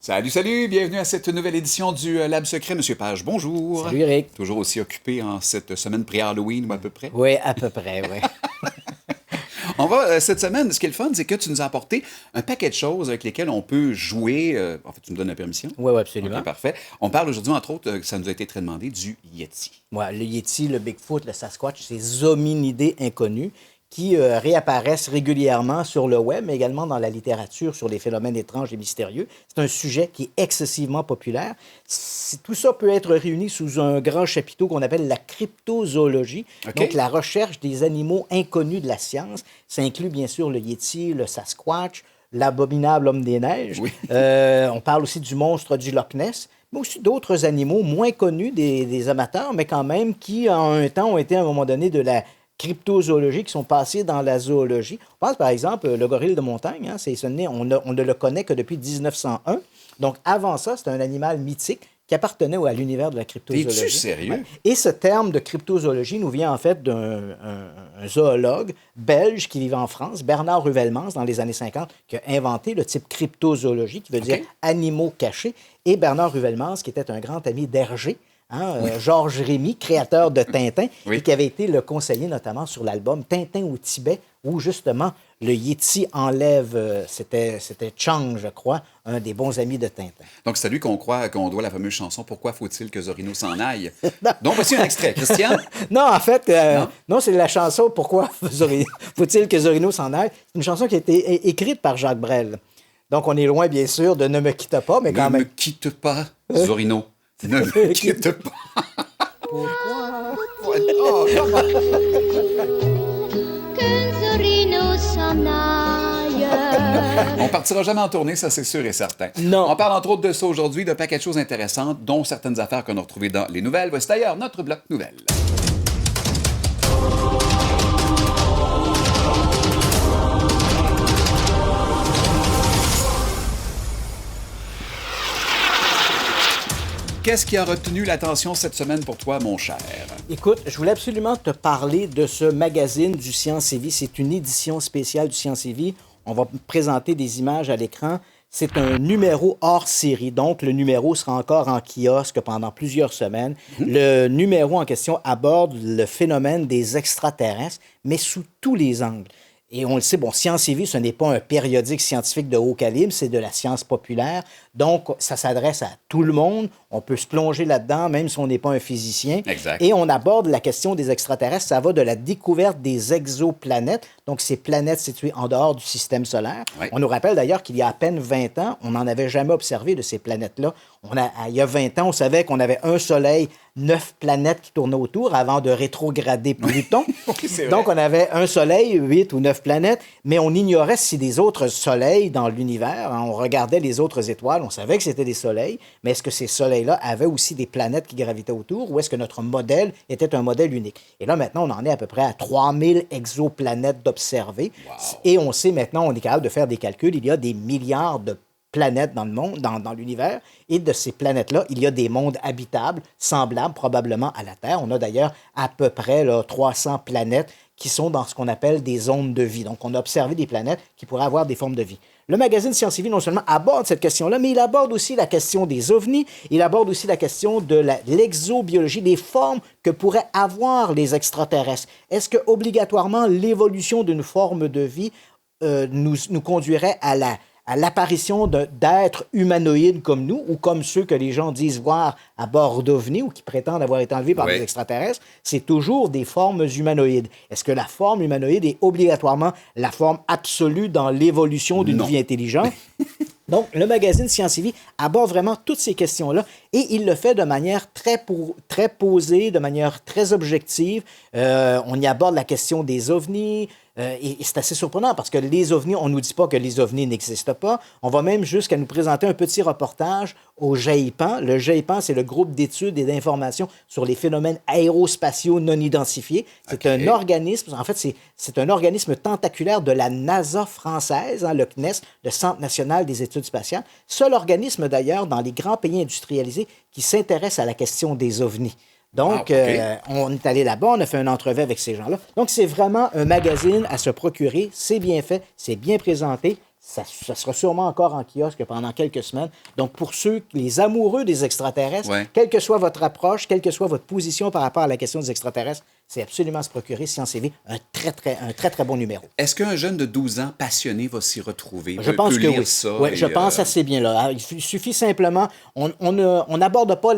Salut, salut! Bienvenue à cette nouvelle édition du Lab Secret. Monsieur Page, bonjour. Salut, Eric. Toujours aussi occupé en cette semaine pré-Halloween ou à peu près? Oui, à peu près, oui. On va, cette semaine, ce qui est le fun, c'est que tu nous as apporté un paquet de choses avec lesquelles on peut jouer. En fait, tu me donnes la permission? Oui, absolument. OK, parfait. On parle aujourd'hui, entre autres, ça nous a été très demandé, du Yeti. Ouais, le Yeti, le Bigfoot, le Sasquatch, ces hominidés inconnus qui réapparaissent régulièrement sur le web, mais également dans la littérature sur les phénomènes étranges et mystérieux. C'est un sujet qui est excessivement populaire. Tout ça peut être réuni sous un grand chapiteau qu'on appelle la cryptozoologie, OK. donc la recherche des animaux inconnus de la science. Ça inclut bien sûr le Yeti, le Sasquatch, l'abominable homme des neiges. Oui. On parle aussi du monstre du Loch Ness, mais aussi d'autres animaux moins connus des amateurs, mais quand même qui, en un temps, ont été à un moment donné de la cryptozoologie, qui sont passés dans la zoologie. On pense par exemple le gorille de montagne, on ne le connaît que depuis 1901. Donc avant ça, c'était un animal mythique qui appartenait à l'univers de la cryptozoologie. Es-tu sérieux? Ouais. Et ce terme de cryptozoologie nous vient en fait d'un zoologue belge qui vivait en France, Bernard Ruvelmans, dans les années 50, qui a inventé le type cryptozoologie, qui veut dire animaux cachés. Et Bernard Ruvelmans, qui était un grand ami d'Hergé, Georges Rémy, créateur de Tintin, et qui avait été le conseiller notamment sur l'album Tintin au Tibet, où justement le Yeti enlève, c'était Chang, je crois, un des bons amis de Tintin. Donc, c'est à lui qu'on croit qu'on doit la fameuse chanson « Pourquoi faut-il que Zorino s'en aille? » Donc, voici un extrait. Christian? Non, en fait, non, c'est la chanson « Pourquoi faut-il que Zorino s'en aille? » C'est une chanson qui a été écrite par Jacques Brel. Donc, on est loin, bien sûr, de « Ne me quitte pas », mais quand même... Ne me quitte pas, Zorino. Ne me quitte pas. Pourquoi? Oh, comment? Que Zorino s'en aille. On partira jamais en tournée, ça c'est sûr et certain. Non. On parle entre autres de ça aujourd'hui, d'un paquet de choses intéressantes, dont certaines affaires qu'on a retrouvées dans les nouvelles. Voici d'ailleurs notre bloc nouvelles. Qu'est-ce qui a retenu l'attention cette semaine pour toi, mon cher? Écoute, je voulais absolument te parler de ce magazine du Science et Vie. C'est une édition spéciale du Science et Vie. On va présenter des images à l'écran. C'est un numéro hors série. Donc, le numéro sera encore en kiosque pendant plusieurs semaines. Le numéro en question aborde le phénomène des extraterrestres, mais sous tous les angles. Et on le sait, bon, Science et Vie, ce n'est pas un périodique scientifique de haut calibre, c'est de la science populaire. Donc, ça s'adresse à tout le monde. On peut se plonger là-dedans, même si on n'est pas un physicien. Exact. Et on aborde la question des extraterrestres. Ça va de la découverte des exoplanètes, donc ces planètes situées en dehors du système solaire. Oui. On nous rappelle d'ailleurs qu'il y a à peine 20 ans, on n'en avait jamais observé de ces planètes-là. Il y a 20 ans, on savait qu'on avait un Soleil, 9 planètes qui tournaient autour avant de rétrograder Pluton. Oui, c'est vrai. Donc, on avait un Soleil, 8 ou 9 planètes, mais on ignorait si des autres soleils dans l'univers, on regardait les autres étoiles, on savait que c'était des soleils, mais est-ce que ces soleils-là avaient aussi des planètes qui gravitaient autour ou est-ce que notre modèle était un modèle unique? Et là, maintenant, on en est à peu près à 3000 exoplanètes d'observer. Wow. Et on sait maintenant, on est capable de faire des calculs, il y a des milliards de planètes dans le monde, dans l'univers, et de ces planètes-là, il y a des mondes habitables, semblables probablement à la Terre. On a d'ailleurs à peu près 300 planètes qui sont dans ce qu'on appelle des zones de vie. Donc, on a observé des planètes qui pourraient avoir des formes de vie. Le magazine Science et Vie, non seulement aborde cette question-là, mais il aborde aussi la question des ovnis, il aborde aussi la question de l'exobiologie, des formes que pourraient avoir les extraterrestres. Est-ce que obligatoirement l'évolution d'une forme de vie nous conduirait à l'apparition d'êtres humanoïdes comme nous ou comme ceux que les gens disent voir à bord d'OVNI ou qui prétendent avoir été enlevés par des extraterrestres, c'est toujours des formes humanoïdes. Est-ce que la forme humanoïde est obligatoirement la forme absolue dans l'évolution d'une vie intelligente? Donc, le magazine Science et Vie aborde vraiment toutes ces questions-là et il le fait de manière très posée, de manière très objective. On y aborde la question des ovnis, et c'est assez surprenant parce que les ovnis, on ne nous dit pas que les ovnis n'existent pas. On va même jusqu'à nous présenter un petit reportage au GEIPAN. Le GEIPAN, c'est le groupe d'études et d'informations sur les phénomènes aérospatiaux non identifiés. C'est un organisme, en fait, c'est un organisme tentaculaire de la NASA française, le CNES, le Centre national des études spatiales. Seul organisme, d'ailleurs, dans les grands pays industrialisés qui s'intéresse à la question des ovnis. Donc, on est allé là-bas, on a fait une entrevue avec ces gens-là. Donc, c'est vraiment un magazine à se procurer. C'est bien fait, c'est bien présenté, ça sera sûrement encore en kiosque pendant quelques semaines. Donc, pour les amoureux des extraterrestres, Ouais. quelle que soit votre approche, quelle que soit votre position par rapport à la question des extraterrestres, c'est absolument à se procurer Science et Vie, un très bon numéro. Est-ce qu'un jeune de 12 ans passionné va s'y retrouver? Je pense peut que lire oui. ça Oui, et, je pense assez bien là. Il suffit simplement, on n'aborde pas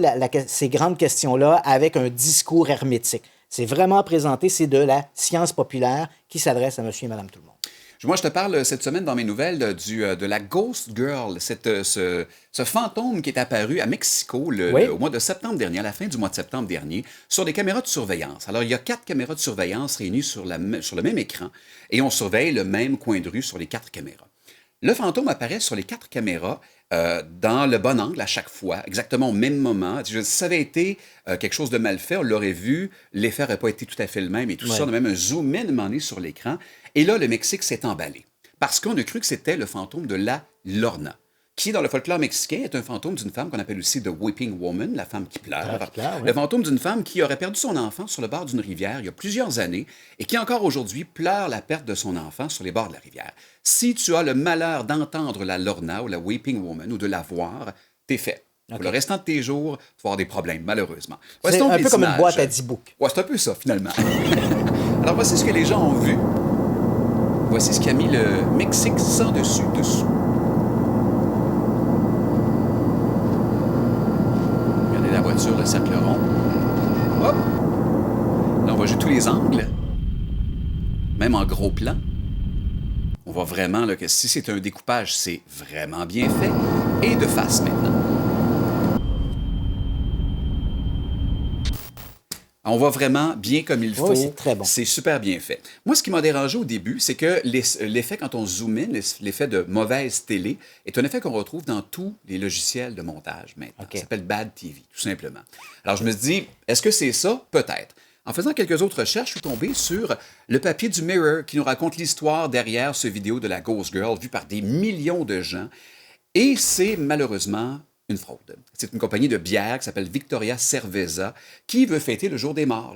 ces grandes questions-là avec un discours hermétique. C'est vraiment présenté, c'est de la science populaire qui s'adresse à monsieur et madame tout le monde. Moi, je te parle cette semaine dans mes nouvelles de la Ghost Girl, ce fantôme qui est apparu à Mexico Oui. au mois de septembre dernier, à la fin du mois de septembre dernier, sur des caméras de surveillance. Alors, il y a 4 caméras de surveillance réunies sur le même écran et on surveille le même coin de rue sur les 4 caméras. Le fantôme apparaît sur les 4 caméras dans le bon angle à chaque fois, exactement au même moment. Si ça avait été quelque chose de mal fait, on l'aurait vu, l'effet n'aurait pas été tout à fait le même et tout ça. On a même un zoom-in demandé sur l'écran. Et là, le Mexique s'est emballé parce qu'on a cru que c'était le fantôme de la Lorna, qui, dans le folklore mexicain, est un fantôme d'une femme qu'on appelle aussi The Weeping Woman, la femme qui pleure. Oui. Le fantôme d'une femme qui aurait perdu son enfant sur le bord d'une rivière il y a plusieurs années et qui encore aujourd'hui pleure la perte de son enfant sur les bords de la rivière. Si tu as le malheur d'entendre la Lorna ou la Weeping Woman ou de la voir, t'es fait. Pour le restant de tes jours, tu vas avoir des problèmes, malheureusement. C'est Voici donc un peu les comme une images. boîte à 10 boucs. Ouais, c'est un peu ça, finalement. Alors, voici ce que les gens ont vu. Voici ce qui a mis le Mexique sans dessous. Regardez la voiture, le cercle rond. Hop! Là, on va jouer tous les angles. Même en gros plan. On voit vraiment là, que si c'est un découpage, c'est vraiment bien fait. Et de face maintenant. On voit vraiment bien comme il faut. Oui, c'est très bon. C'est super bien fait. Moi, ce qui m'a dérangé au début, c'est que l'effet, quand on zoom in, l'effet de mauvaise télé, est un effet qu'on retrouve dans tous les logiciels de montage maintenant. OK. Ça s'appelle Bad TV, tout simplement. Alors, je me suis dit, est-ce que c'est ça? Peut-être. En faisant quelques autres recherches, je suis tombé sur le papier du Mirror qui nous raconte l'histoire derrière ce vidéo de la Ghost Girl vue par des millions de gens. Et c'est malheureusement une fraude. C'est une compagnie de bière qui s'appelle Victoria Cerveza qui veut fêter le Jour des Morts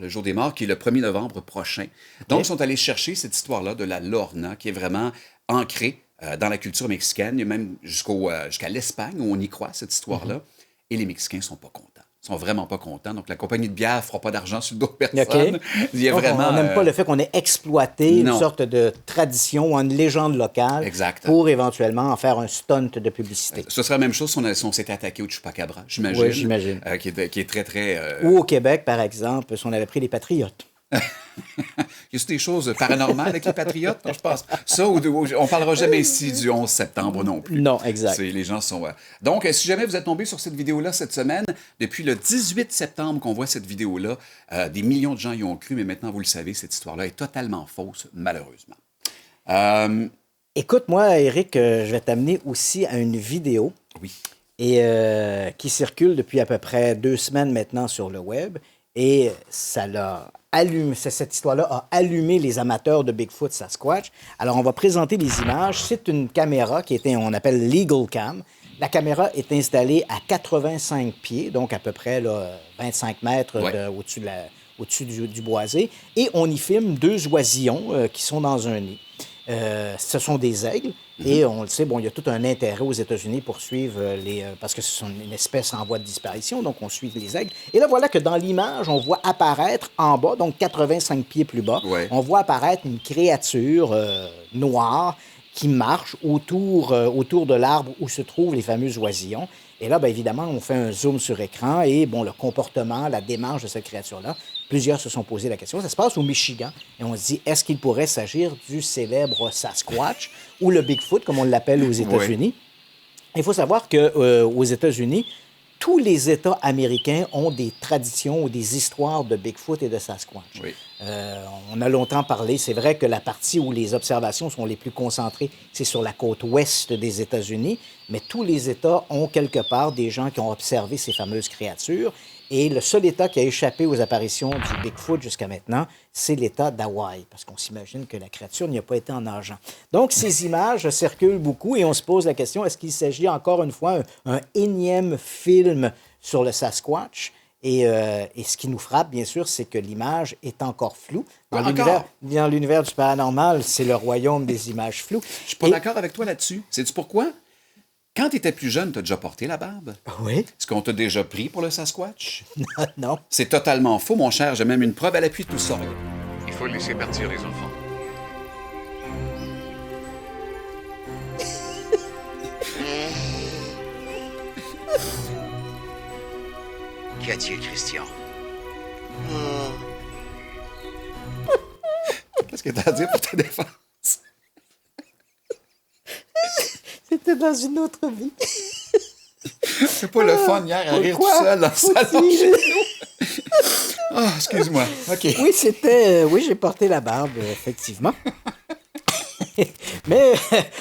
qui est le 1er novembre prochain. Donc, ils sont allés chercher cette histoire-là de la Lorna qui est vraiment ancrée dans la culture mexicaine, et même jusqu'à l'Espagne où on y croit, cette histoire-là. Et les Mexicains sont pas contents. Ils sont vraiment pas contents. Donc, la compagnie de bière ne fera pas d'argent sur d'autres personnes. OK. Il y a Donc, vraiment... on n'aime pas le fait qu'on ait exploité non. une sorte de tradition ou une légende locale Exact. pour éventuellement en faire un stunt de publicité. Ce serait la même chose si on s'était attaqué au Chupacabra, j'imagine. Oui, j'imagine. Qui est très, très... Ou au Québec, par exemple, si on avait pris les Patriotes. Y a des choses paranormales avec les Patriotes? Je pense. Ça, on parlera jamais ici du 11 septembre non plus. Non, exact. Les gens sont... Donc, si jamais vous êtes tombé sur cette vidéo-là cette semaine, depuis le 18 septembre qu'on voit cette vidéo-là, des millions de gens y ont cru, mais maintenant, vous le savez, cette histoire-là est totalement fausse, malheureusement. Écoute, moi, Éric, je vais t'amener aussi à une vidéo Oui. et, qui circule depuis à peu près 2 semaines maintenant sur le web. Et ça l'a allumé, cette histoire-là a allumé les amateurs de Bigfoot Sasquatch. Alors, on va présenter les images. C'est une caméra on appelle Legal Cam. La caméra est installée à 85 pieds, donc à peu près là, 25 mètres au-dessus du boisé. Et on y filme 2 oisillons qui sont dans un nid. Ce sont des aigles. Et on le sait, il y a tout un intérêt aux États-Unis pour suivre parce que ce sont une espèce en voie de disparition, donc on suit les aigles. Et là, voilà que dans l'image, on voit apparaître en bas, donc 85 pieds plus bas, on voit apparaître une créature noire qui marche autour de l'arbre où se trouvent les fameux oisillons. Et là, bien évidemment, on fait un zoom sur écran et le comportement, la démarche de cette créature-là, plusieurs se sont posé la question. Ça se passe au Michigan et on se dit, est-ce qu'il pourrait s'agir du célèbre Sasquatch ou le Bigfoot, comme on l'appelle aux États-Unis? Il faut savoir qu'aux États-Unis, tous les États américains ont des traditions ou des histoires de Bigfoot et de Sasquatch. Oui. On a longtemps parlé, c'est vrai que la partie où les observations sont les plus concentrées, c'est sur la côte ouest des États-Unis, mais tous les États ont quelque part des gens qui ont observé ces fameuses créatures. Et le seul État qui a échappé aux apparitions du Bigfoot jusqu'à maintenant, c'est l'État d'Hawaï, parce qu'on s'imagine que la créature n'y a pas été en argent. Donc, ces images circulent beaucoup et on se pose la question, est-ce qu'il s'agit encore une fois un énième film sur le Sasquatch? Et ce qui nous frappe, bien sûr, c'est que l'image est encore floue. Ouais, encore? Dans l'univers du paranormal, c'est le royaume des images floues. Je suis pas d'accord avec toi là-dessus. Sais-tu pourquoi? Quand tu étais plus jeune, tu as déjà porté la barbe. Oui? Est-ce qu'on t'a déjà pris pour le Sasquatch? Non. C'est totalement faux, mon cher. J'ai même une preuve à l'appui de tout ça. Regarde. Il faut laisser partir les enfants. Qu'y a-t-il, Christian? Qu'est-ce que tu as à dire pour ta défense? C'était dans une autre vie. C'est pas le fun hier à rire tout Pourquoi seul dans le salon faut-il- chez nous. Ah, excuse-moi. OK. Oui, j'ai porté la barbe, effectivement. Mais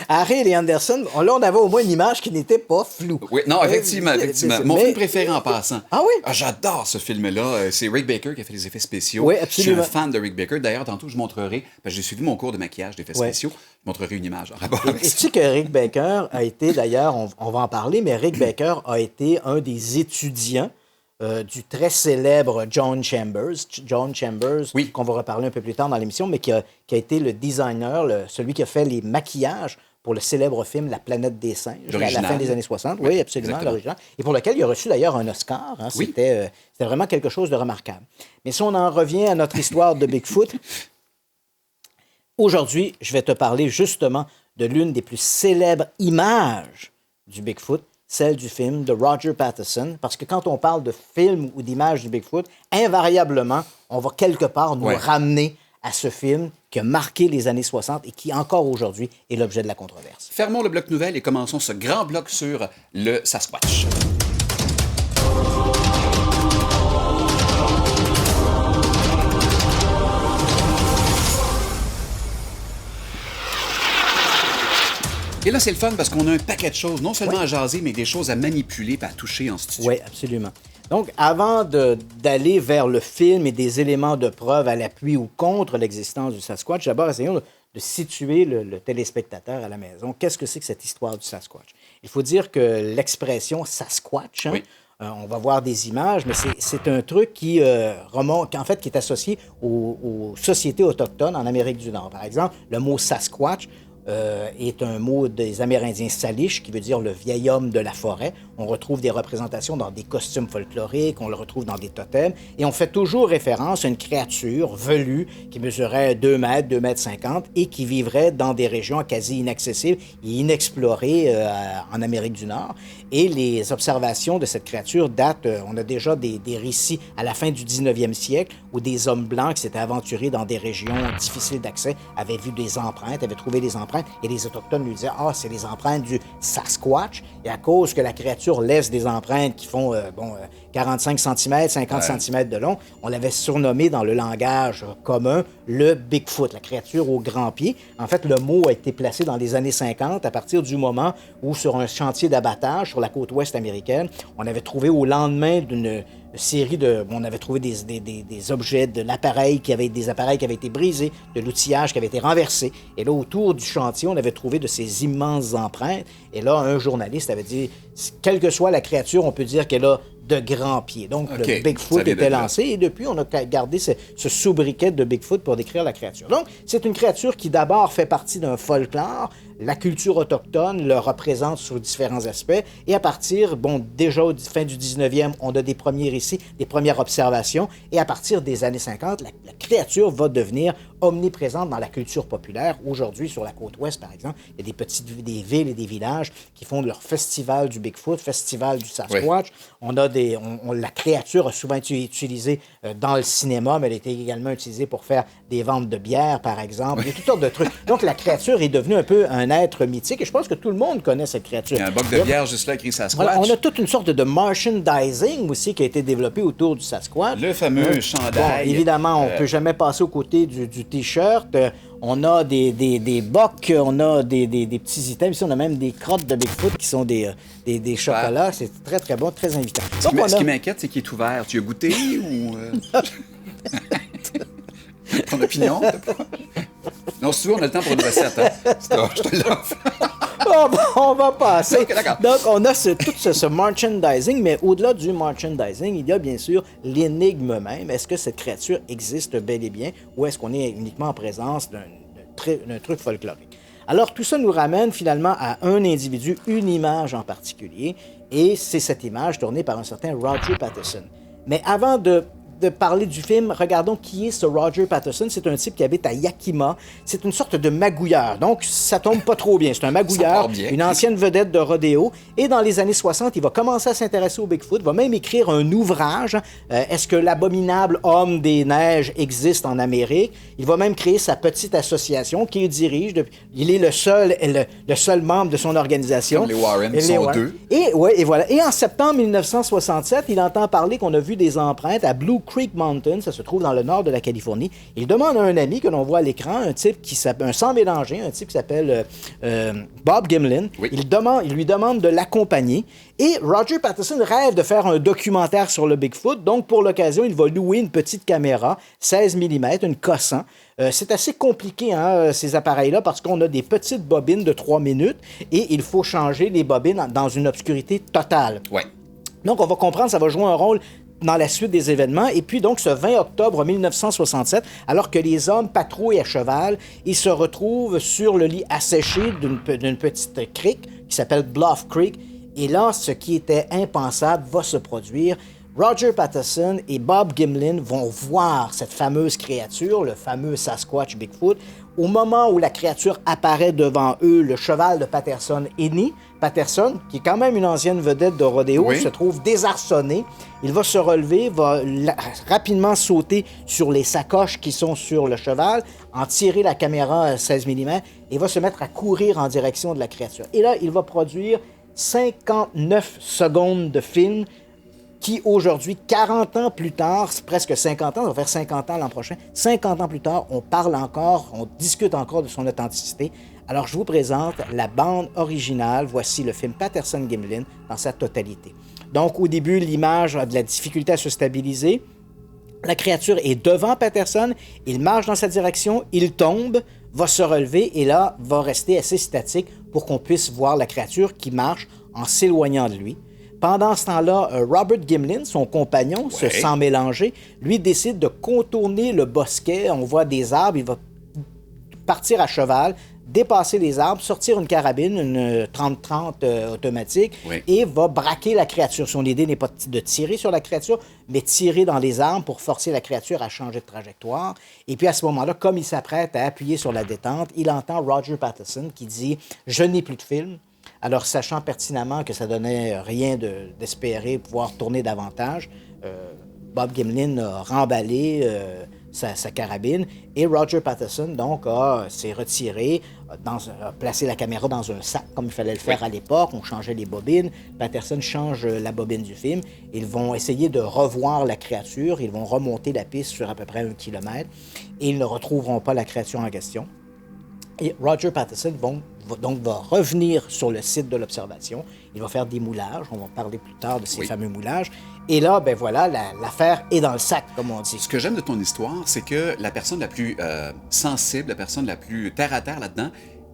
Harry et Anderson, là, on avait au moins une image qui n'était pas floue. Oui, non, effectivement. Mon Mais- film préféré en passant. Ah oui? J'adore ce film-là. C'est Rick Baker qui a fait les effets spéciaux. Oui, Je absolument. suis un fan de Rick Baker. D'ailleurs, tantôt, je montrerai, parce que j'ai suivi mon cours de maquillage d'effets Ouais. spéciaux, je montrerai une image en rapport avec Et ça. tu sais que Rick Baker a été, d'ailleurs, on va en parler, mais Rick Baker a été un des étudiants du très célèbre John Chambers. John Chambers, Oui. qu'on va reparler un peu plus tard dans l'émission, mais qui a été le designer, celui qui a fait les maquillages pour le célèbre film La planète des singes, à la L'original. fin des années 60. Oui, absolument, exactement. l'original. Et pour lequel il a reçu d'ailleurs un Oscar. Hein. Oui. C'était vraiment quelque chose de remarquable. Mais si on en revient à notre histoire de Bigfoot, aujourd'hui, je vais te parler justement de l'une des plus célèbres images du Bigfoot, celle du film de Roger Patterson, parce que quand on parle de film ou d'image du Bigfoot, invariablement, on va quelque part nous Ouais. ramener à ce film qui a marqué les années 60 et qui, encore aujourd'hui, est l'objet de la controverse. Fermons le bloc nouvelle et commençons ce grand bloc sur le Sasquatch. Et là, c'est le fun parce qu'on a un paquet de choses, non seulement à jaser, mais des choses à manipuler et à toucher en studio. Oui, absolument. Donc, avant d'aller vers le film et des éléments de preuve à l'appui ou contre l'existence du Sasquatch, d'abord, essayons de situer le téléspectateur à la maison. Qu'est-ce que c'est que cette histoire du Sasquatch? Il faut dire que l'expression Sasquatch, hein, Oui. on va voir des images, mais c'est un truc qui remonte, en fait, qui est associé aux sociétés autochtones en Amérique du Nord. Par exemple, le mot Sasquatch est un mot des Amérindiens Salish, qui veut dire le vieil homme de la forêt. On retrouve des représentations dans des costumes folkloriques, on le retrouve dans des totems, et on fait toujours référence à une créature velue qui mesurait 2 mètres, 2 mètres 50, et qui vivrait dans des régions quasi inaccessibles et inexplorées en Amérique du Nord. Et les observations de cette créature datent, on a déjà des récits à la fin du 19e siècle, où des hommes blancs qui s'étaient aventurés dans des régions difficiles d'accès avaient vu des empreintes, avaient trouvé des empreintes, et les Autochtones lui disaient « Ah, c'est les empreintes du Sasquatch ». Et à cause que la créature laisse des empreintes qui font 45 cm, 50 cm de long, on l'avait surnommé dans le langage commun le Bigfoot, la créature aux grands pieds. En fait, le mot a été placé dans les années 50 à partir du moment où, sur un chantier d'abattage sur la côte ouest américaine, on avait trouvé au lendemain d'une série de... On avait trouvé des objets de l'appareil des appareils qui avaient été brisés, de l'outillage qui avait été renversé. Et là, autour du chantier, on avait trouvé de ces immenses empreintes. Et là, un journaliste avait dit, quelle que soit la créature, on peut dire qu'elle a de grands pieds. Donc, OK, le ça Bigfoot vient de était là. lancé et depuis, on a gardé ce sobriquet de Bigfoot pour décrire la créature. Donc, c'est une créature qui d'abord fait partie d'un folklore. La culture autochtone le représente sous différents aspects. Et à partir, déjà au fin du 19e, on a des premiers récits, des premières observations. Et à partir des années 50, la créature va devenir omniprésente dans la culture populaire. Aujourd'hui, sur la côte ouest, par exemple, il y a des villes et des villages qui font leur festival du Bigfoot, festival du Sasquatch. On a la créature a souvent été utilisée dans le cinéma, mais elle a été également utilisée pour faire des ventes de bière, par exemple. Il y a toutes sortes de trucs. Donc, la créature est devenue un peu un être mythique et je pense que tout le monde connaît cette créature. Il y a un boc de bière juste là écrit Sasquatch. Voilà, on a toute une sorte de merchandising aussi qui a été développé autour du Sasquatch. Le fameux chandail. Évidemment, on ne peut jamais passer aux côtés du T-shirt. On a des bocs, on a des petits items. Ici, on a même des crottes de Bigfoot qui sont des chocolats. C'est très, très bon, très invitant. Donc, Ce qui m'inquiète, c'est qu'il est ouvert. Tu as goûté ou... Ton opinion? Non, si tu veux, on a le temps pour une recette. Hein? Je te l'offre. On va passer. Ok, d'accord. Donc, on a tout ce merchandising, mais au-delà du merchandising, il y a bien sûr l'énigme même. Est-ce que cette créature existe bel et bien ou est-ce qu'on est uniquement en présence d'un truc folklorique? Alors, tout ça nous ramène finalement à un individu, une image en particulier, et c'est cette image tournée par un certain Roger Patterson. Mais avant de parler du film, regardons qui est ce Roger Patterson. C'est un type qui habite à Yakima. C'est une sorte de magouilleur. Donc, ça tombe pas trop bien. C'est un magouilleur, une ancienne vedette de rodéo. Et dans les années 60, il va commencer à s'intéresser au Bigfoot. Il va même écrire un ouvrage. Est-ce que l'abominable homme des neiges existe en Amérique? Il va même créer sa petite association qu'il dirige. Il est le seul membre de son organisation. Comme les Warren sont deux. Et voilà. Et en septembre 1967, il entend parler qu'on a vu des empreintes à Blue Creek Mountain, ça se trouve dans le nord de la Californie. Il demande à un ami que l'on voit à l'écran, un type qui s'appelle, un sang mélangé, un type qui s'appelle Bob Gimlin. Oui. Il lui demande de l'accompagner. Et Roger Patterson rêve de faire un documentaire sur le Bigfoot. Donc, pour l'occasion, il va louer une petite caméra, 16 mm, une Cossan. C'est assez compliqué, ces appareils-là, parce qu'on a des petites bobines de 3 minutes et il faut changer les bobines dans une obscurité totale. Ouais. Donc, on va comprendre, ça va jouer un rôle dans la suite des événements. Et puis, donc, ce 20 octobre 1967, alors que les hommes patrouillent à cheval, ils se retrouvent sur le lit asséché d'une petite crique qui s'appelle Bluff Creek. Et là, ce qui était impensable va se produire. Roger Patterson et Bob Gimlin vont voir cette fameuse créature, le fameux Sasquatch Bigfoot. Au moment où la créature apparaît devant eux, le cheval de Patterson est né. Patterson, qui est quand même une ancienne vedette de rodéo, se trouve désarçonné. Il va se relever, va rapidement sauter sur les sacoches qui sont sur le cheval, en tirer la caméra à 16 mm et va se mettre à courir en direction de la créature. Et là, il va produire 59 secondes de film qui, aujourd'hui, 40 ans plus tard, presque 50 ans, ça va faire 50 ans l'an prochain, 50 ans plus tard, on parle encore, on discute encore de son authenticité. Alors, je vous présente la bande originale. Voici le film Patterson-Gimlin dans sa totalité. Donc, au début, l'image a de la difficulté à se stabiliser. La créature est devant Patterson, il marche dans sa direction, il tombe, va se relever et là, va rester assez statique pour qu'on puisse voir la créature qui marche en s'éloignant de lui. Pendant ce temps-là, Robert Gimlin, son compagnon, se sent mélanger. Lui décide de contourner le bosquet. On voit des arbres. Il va partir à cheval, dépasser les arbres, sortir une carabine, une 30-30 automatique, et va braquer la créature. Son idée n'est pas de tirer sur la créature, mais tirer dans les arbres pour forcer la créature à changer de trajectoire. Et puis à ce moment-là, comme il s'apprête à appuyer sur la détente, il entend Roger Patterson qui dit « Je n'ai plus de film ». Alors, sachant pertinemment que ça donnait rien d'espérer pouvoir tourner davantage, Bob Gimlin a remballé sa carabine et Roger Patterson, donc, s'est retiré, a placé la caméra dans un sac, comme il fallait le faire à l'époque. On changeait les bobines. Patterson change la bobine du film. Ils vont essayer de revoir la créature. Ils vont remonter la piste sur à peu près 1 kilomètre et ils ne retrouveront pas la créature en question. Et Roger Patterson va revenir sur le site de l'observation. Il va faire des moulages. On va parler plus tard de ces fameux moulages. Et là, ben voilà, l'affaire est dans le sac, comme on dit. Ce que j'aime de ton histoire, c'est que la personne la plus sensible, la personne la plus terre-à-terre là-dedans,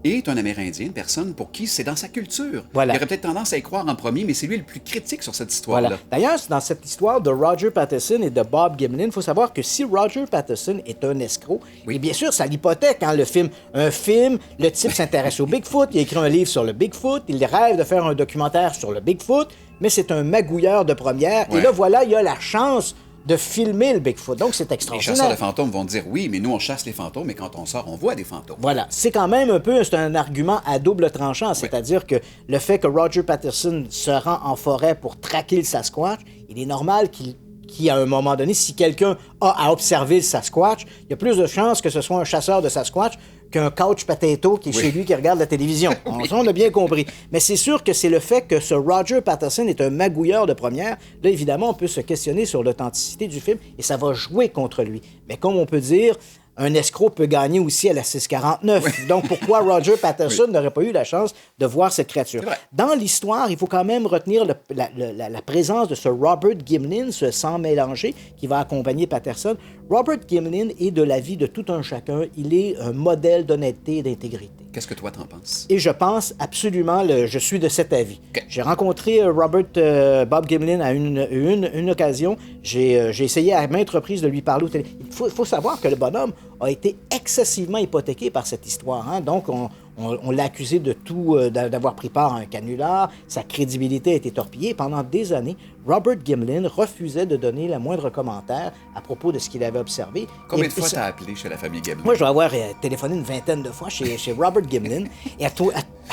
est un Amérindien, une personne pour qui c'est dans sa culture. Voilà. Il aurait peut-être tendance à y croire en premier, mais c'est lui le plus critique sur cette histoire-là. Voilà. D'ailleurs, dans cette histoire de Roger Patterson et de Bob Gimlin, il faut savoir que si Roger Patterson est un escroc, et bien sûr, ça l'hypothèque, le film. Un film, le type s'intéresse au Bigfoot, il a écrit un livre sur le Bigfoot, il rêve de faire un documentaire sur le Bigfoot, mais c'est un magouilleur de première. Et là, voilà, il a la chance de filmer le Bigfoot. Donc, c'est extraordinaire. Les chasseurs de fantômes vont dire oui, mais nous, on chasse les fantômes, mais quand on sort, on voit des fantômes. Voilà. C'est quand même c'est un argument à double tranchant. C'est-à-dire que le fait que Roger Patterson se rend en forêt pour traquer le Sasquatch, il est normal qu'à un moment donné, si quelqu'un a à observer le Sasquatch, il y a plus de chances que ce soit un chasseur de Sasquatch qu'un couch potato qui est chez lui qui regarde la télévision. Ça, on a bien compris. Mais c'est sûr que c'est le fait que ce Roger Patterson est un magouilleur de première. Là, évidemment, on peut se questionner sur l'authenticité du film et ça va jouer contre lui. Mais comme on peut dire, un escroc peut gagner aussi à la 649. Donc, pourquoi Roger Patterson n'aurait pas eu la chance de voir cette créature? Dans l'histoire, il faut quand même retenir la présence de ce Robert Gimlin, ce sang mélangé qui va accompagner Patterson. Robert Gimlin est de l'avis de tout un chacun. Il est un modèle d'honnêteté et d'intégrité. Qu'est-ce que toi t'en penses? Et je pense absolument, je suis de cet avis. OK. J'ai rencontré Bob Gimlin à une occasion. J'ai essayé à maintes reprises de lui parler au téléphone. Il faut savoir que le bonhomme a été excessivement hypothéqué par cette histoire. Hein? Donc, on l'a accusé de tout, d'avoir pris part à un canular. Sa crédibilité a été torpillée. Pendant des années, Robert Gimlin refusait de donner le moindre commentaire à propos de ce qu'il avait observé. Combien Et- de fois et ça- t'as appelé chez la famille Gimlin? Moi, je dois avoir téléphoné une vingtaine de fois chez Robert Gimlin. Et à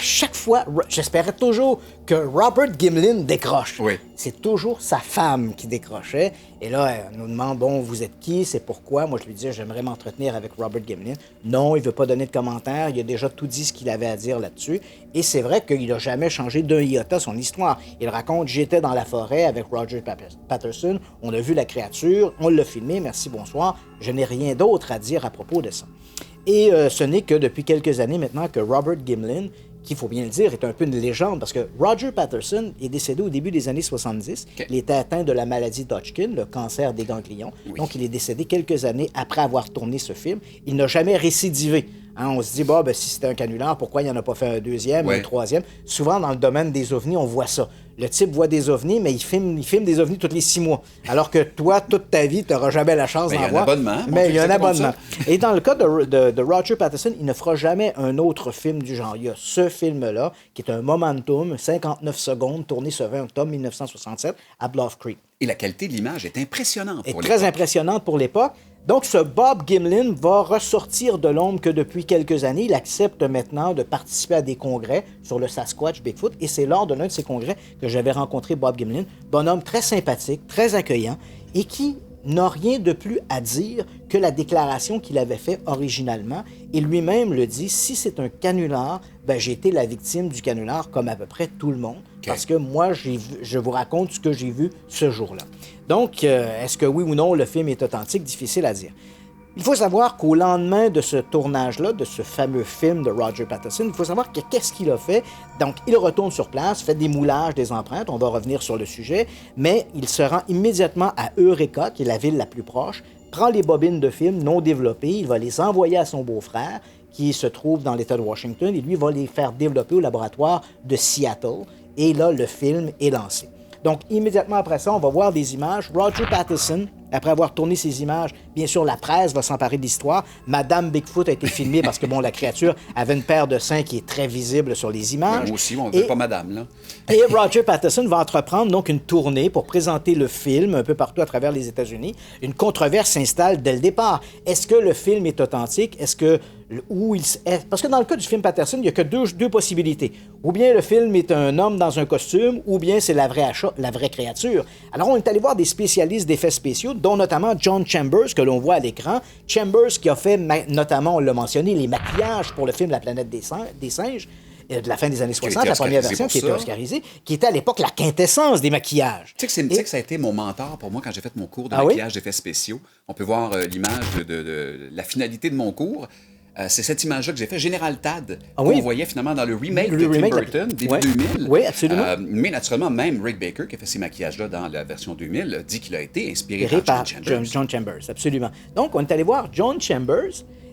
chaque fois, j'espérais toujours que Robert Gimlin décroche. Oui. C'est toujours sa femme qui décrochait. Et là, elle nous demande, bon, vous êtes qui? C'est pourquoi? Moi, je lui disais, j'aimerais m'entretenir avec Robert Gimlin. Non, il ne veut pas donner de commentaires. Il a déjà tout dit ce qu'il avait à dire là-dessus. Et c'est vrai qu'il n'a jamais changé d'un iota son histoire. Il raconte, j'étais dans la forêt avec Roger Patterson. On a vu la créature. On l'a filmé. Merci, bonsoir. Je n'ai rien d'autre à dire à propos de ça. Et ce n'est que depuis quelques années maintenant que Robert Gimlin, qui, il faut bien le dire, est un peu une légende, parce que Roger Patterson est décédé au début des années 70. OK. Il était atteint de la maladie d'Hodgkin, le cancer des ganglions. Oui. Donc, il est décédé quelques années après avoir tourné ce film. Il n'a jamais récidivé. Hein, on se dit, bah, ben, si c'était un canular, pourquoi il n'en a pas fait un deuxième, Ouais. un troisième? Souvent, dans le domaine des ovnis, on voit ça. Le type voit des ovnis, mais il filme des ovnis tous les 6 mois. Alors que toi, toute ta vie, tu n'auras jamais la chance Mais il y d'en a un voir. abonnement, on Mais fait il y a un ça comme abonnement. ça. Et dans le cas de Roger Patterson, il ne fera jamais un autre film du genre. Il y a ce film-là, qui est un momentum, 59 secondes, tourné ce 20 octobre 1967 à Bluff Creek. Et la qualité de l'image est impressionnante Est pour très l'époque. impressionnante pour l'époque. Donc, ce Bob Gimlin va ressortir de l'ombre que depuis quelques années. Il accepte maintenant de participer à des congrès sur le Sasquatch Bigfoot. Et c'est lors de l'un de ces congrès que j'avais rencontré Bob Gimlin, bonhomme très sympathique, très accueillant, et qui n'a rien de plus à dire que la déclaration qu'il avait faite originalement. Et lui-même le dit, si c'est un canular, ben, j'ai été la victime du canular comme à peu près tout le monde. OK. Parce que moi, je vous raconte ce que j'ai vu ce jour-là. Donc, est-ce que oui ou non le film est authentique? Difficile à dire. Il faut savoir qu'au lendemain de ce tournage-là, de ce fameux film de Roger Patterson, il faut savoir que qu'est-ce qu'il a fait. Donc, il retourne sur place, fait des moulages, des empreintes, on va revenir sur le sujet, mais il se rend immédiatement à Eureka, qui est la ville la plus proche, prend les bobines de film non développées, il va les envoyer à son beau-frère, qui se trouve dans l'État de Washington, et lui va les faire développer au laboratoire de Seattle, et là, le film est lancé. Donc, immédiatement après ça, on va voir des images. Roger Patterson, après avoir tourné ces images, bien sûr, la presse va s'emparer de l'histoire. Madame Bigfoot a été filmée parce que, bon, la créature avait une paire de seins qui est très visible sur les images. Moi aussi, on ne veut pas madame, là. Et Roger Patterson va entreprendre donc une tournée pour présenter le film un peu partout à travers les États-Unis. Une controverse s'installe dès le départ. Est-ce que le film est authentique? Est-ce que parce que dans le cas du film Patterson, il n'y a que deux possibilités. Ou bien le film est un homme dans un costume, ou bien c'est la vraie créature. Alors on est allé voir des spécialistes d'effets spéciaux, dont notamment John Chambers, que l'on voit à l'écran. Chambers qui a fait, notamment, on l'a mentionné, les maquillages pour le film La planète des singes, de la fin des années Qui a 60, été la première oscarisé version pour qui était ça. oscarisée, qui était à l'époque la quintessence des maquillages. Tu sais que ça a été mon mentor pour moi quand j'ai fait mon cours de Ah oui? maquillage d'effets spéciaux. On peut voir l'image de la finalité de mon cours. C'est cette image-là que j'ai fait, Général Tad, Ah oui? qu'on voyait finalement dans le remake Le de Tim remake, Burton, début ouais. 2000. Oui, absolument. Mais naturellement, même Rick Baker, qui a fait ces maquillages-là dans la version 2000, dit qu'il a été inspiré Inspiré par par John Chambers. John Chambers, absolument. Donc, on est allé voir John Chambers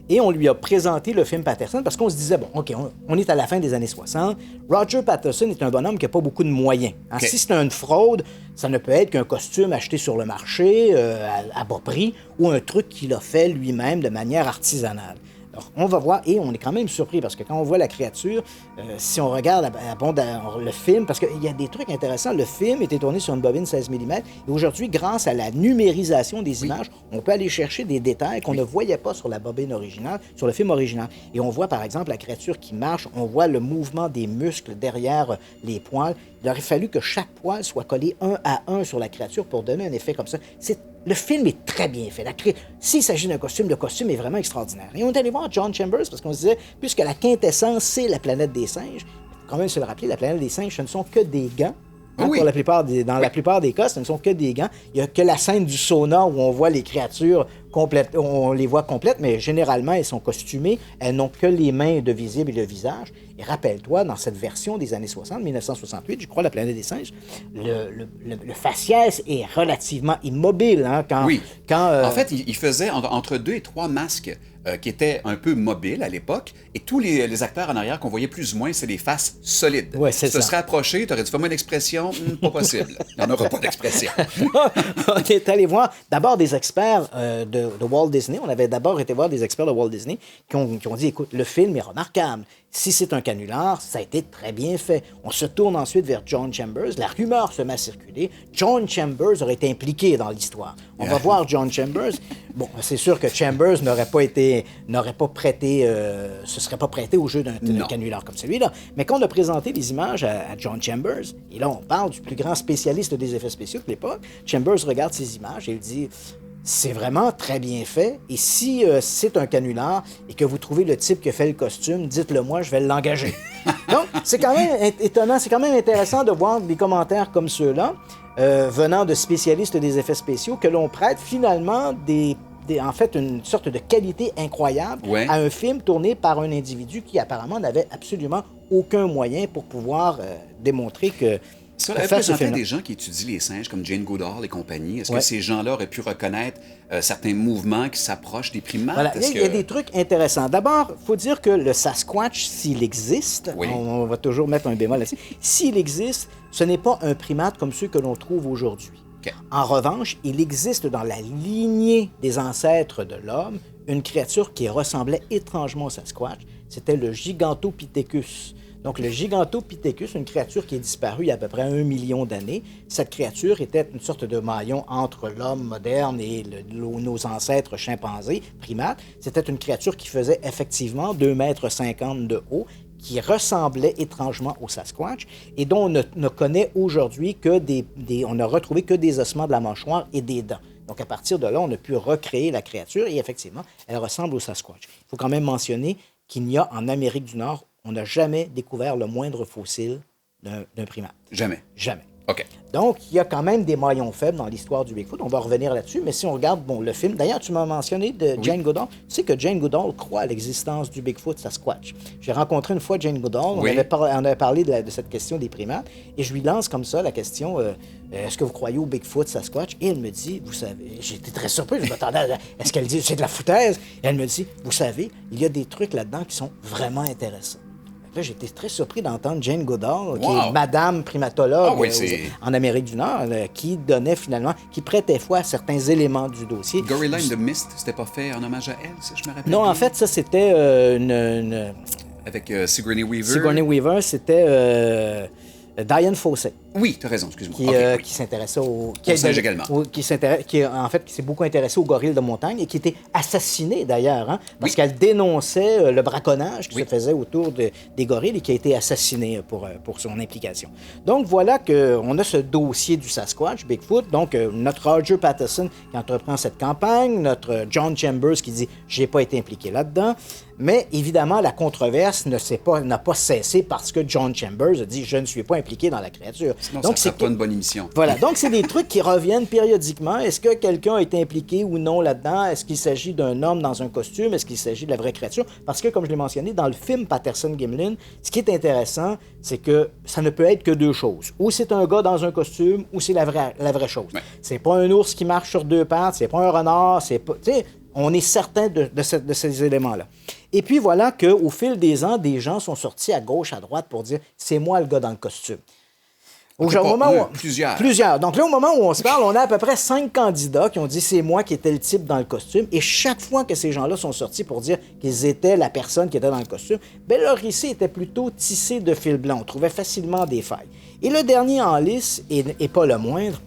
et on lui a présenté le film Patterson parce qu'on se disait, bon, OK, on est à la fin des années 60. Roger Patterson est un bonhomme qui n'a pas beaucoup de moyens. Hein. OK. Si c'est une fraude, ça ne peut être qu'un costume acheté sur le marché à bas prix ou un truc qu'il a fait lui-même de manière artisanale. Alors, on va voir, et on est quand même surpris, parce que quand on voit la créature, si on regarde le film, parce qu'il y a des trucs intéressants, le film était tourné sur une bobine 16 mm, et aujourd'hui, grâce à la numérisation des images, on peut aller chercher des détails qu'on ne voyait pas sur la bobine originale, sur le film original. Et on voit, par exemple, la créature qui marche, on voit le mouvement des muscles derrière les poils. Il aurait fallu que chaque poil soit collé un à un sur la créature pour donner un effet comme ça. Le film est très bien fait. S'il s'agit d'un costume, le costume est vraiment extraordinaire. Et on est allé voir John Chambers parce qu'on se disait, puisque la quintessence, c'est la planète des singes, il faut quand même se le rappeler, la planète des singes, ce ne sont que des gants. Hein, Oui. Pour la plupart la plupart des cas, ce ne sont que des gants. Il n'y a que la scène du sauna où on voit les créatures complètes, on les voit complètes, mais généralement, elles sont costumées. Elles n'ont que les mains de visible et le visage. Et rappelle-toi, dans cette version des années 60, 1968, je crois, La planète des singes, le faciès est relativement immobile. Hein, Oui. quand, En fait, il faisait entre 2 et 3 masques qui était un peu mobile à l'époque, et tous les acteurs en arrière qu'on voyait plus ou moins, c'est des faces solides. Ouais, c'est si tu te ça. serais approché, tu aurais dit, fais-moi une expression, pas possible. Il n'y en aura pas d'expression. On est allé voir d'abord des experts de Walt Disney. On avait d'abord été voir des experts de Walt Disney qui ont dit, écoute, le film est remarquable. Si c'est un canular, ça a été très bien fait. On se tourne ensuite vers John Chambers. La rumeur se met à circuler. John Chambers aurait été impliqué dans l'histoire. On va voir John Chambers. Bon, c'est sûr que Chambers n'aurait pas prêté, se serait pas prêté au jeu d'un canular comme celui-là. Mais quand on a présenté les images à John Chambers, et là, on parle du plus grand spécialiste des effets spéciaux de l'époque, Chambers regarde ces images et il dit... C'est vraiment très bien fait. Et si c'est un canular et que vous trouvez le type qui a fait le costume, dites-le moi, je vais l'engager. Donc, c'est quand même étonnant, c'est quand même intéressant de voir des commentaires comme ceux-là, venant de spécialistes des effets spéciaux, que l'on prête finalement en fait, une sorte de qualité incroyable à un film tourné par un individu qui apparemment n'avait absolument aucun moyen pour pouvoir démontrer que... Si on avait présenté des gens qui étudient les singes, comme Jane Goodall et compagnie, est-ce que ces gens-là auraient pu reconnaître certains mouvements qui s'approchent des primates? Voilà. Il y a des trucs intéressants. D'abord, il faut dire que le Sasquatch, s'il existe, on va toujours mettre un bémol là-dessus, s'il existe, ce n'est pas un primate comme ceux que l'on trouve aujourd'hui. Okay. En revanche, il existe dans la lignée des ancêtres de l'homme une créature qui ressemblait étrangement au Sasquatch. C'était le Gigantopithecus. Donc, le Gigantopithecus, une créature qui est disparue il y a à peu près 1 million d'années. Cette créature était une sorte de maillon entre l'homme moderne et nos ancêtres chimpanzés, primates. C'était une créature qui faisait effectivement 2,50 m de haut, qui ressemblait étrangement au Sasquatch et dont on ne connaît aujourd'hui que on n'a retrouvé que des ossements de la mâchoire et des dents. Donc, à partir de là, on a pu recréer la créature et effectivement, elle ressemble au Sasquatch. Il faut quand même mentionner qu'il n'y a en Amérique du Nord, on n'a jamais découvert le moindre fossile d'un primate. Jamais. Jamais. OK. Donc, il y a quand même des maillons faibles dans l'histoire du Bigfoot. On va revenir là-dessus, mais si on regarde le film... D'ailleurs, tu m'as mentionné de Jane Goodall. Tu sais que Jane Goodall croit à l'existence du Bigfoot Sasquatch. J'ai rencontré une fois Jane Goodall. On avait parlé de cette question des primates. Et je lui lance comme ça la question, est-ce que vous croyez au Bigfoot Sasquatch? Et elle me dit, vous savez... J'étais très surpris. Je m'attendais à... Est-ce qu'elle dit, c'est de la foutaise? Et elle me dit, vous savez, il y a des trucs là-dedans qui sont vraiment intéressants. Là, j'étais très surpris d'entendre Jane Goodall, qui est madame primatologue en Amérique du Nord, qui prêtait foi à certains éléments du dossier. Gorilla in the Mist, c'était pas fait en hommage à elle, si je me rappelle Non, bien. en fait, ça, c'était Avec Sigourney Weaver. Sigourney Weaver, c'était Diane Fossey. Oui, tu as raison, excuse-moi. Qui s'intéressait au singe également. Qui s'est beaucoup intéressé aux gorilles de montagne et qui était assassinée d'ailleurs, parce qu'elle dénonçait le braconnage qui se faisait autour des gorilles et qui a été assassinée pour son implication. Donc voilà qu'on a ce dossier du Sasquatch, Bigfoot. Donc notre Roger Patterson qui entreprend cette campagne, notre John Chambers qui dit « j'ai pas été impliqué là-dedans ». Mais évidemment, la controverse n'a pas cessé parce que John Chambers a dit « je ne suis pas impliqué dans la créature ». Sinon, Donc, ça ne pas une bonne émission. Voilà, donc c'est des trucs qui reviennent périodiquement. Est-ce que quelqu'un a été impliqué ou non là-dedans? Est-ce qu'il s'agit d'un homme dans un costume? Est-ce qu'il s'agit de la vraie créature? Parce que, comme je l'ai mentionné, dans le film Patterson-Gimlin, ce qui est intéressant, c'est que ça ne peut être que deux choses. Ou c'est un gars dans un costume, ou c'est la vraie chose. Ouais. C'est pas un ours qui marche sur deux pattes, c'est pas un renard, c'est pas... On est certain de ces éléments-là. Et puis voilà qu'au fil des ans, des gens sont sortis à gauche, à droite pour dire « c'est moi le gars dans le costume ». Plusieurs. Donc là, au moment où on se parle, on a à peu près 5 candidats qui ont dit c'est moi qui étais le type dans le costume. Et chaque fois que ces gens-là sont sortis pour dire qu'ils étaient la personne qui était dans le costume, leur récit était plutôt tissé de fil blanc. On trouvait facilement des failles. Et le dernier en lice, et pas le moindre,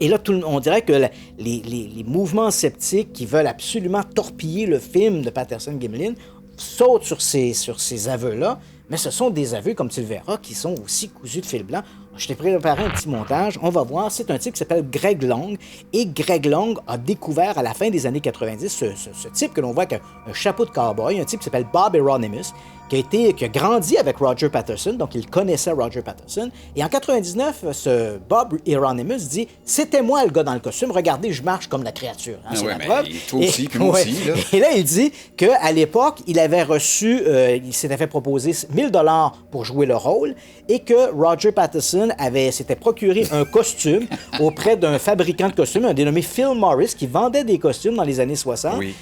et là, on dirait que les mouvements sceptiques qui veulent absolument torpiller le film de Patterson-Gimlin sautent sur ces aveux-là, mais ce sont des aveux, comme tu le verras, qui sont aussi cousus de fil blanc. Je t'ai préparé un petit montage. On va voir. C'est un type qui s'appelle Greg Long. Et Greg Long a découvert à la fin des années 90 ce type que l'on voit avec un chapeau de cow-boy, un type qui s'appelle Bob Hieronymus, qui a grandi avec Roger Patterson, donc il connaissait Roger Patterson. Et en 99, ce Bob Hieronymus dit « C'était moi le gars dans le costume, regardez, je marche comme la créature. Hein, » C'est la preuve. Toi aussi, puis moi aussi. Là. Et là, il dit qu'à l'époque, il avait reçu, il s'était fait proposer 1 000 $ pour jouer le rôle et que Roger Patterson s'était procuré un costume auprès d'un fabricant de costumes, un dénommé Phil Morris, qui vendait des costumes dans les années 60. Oui.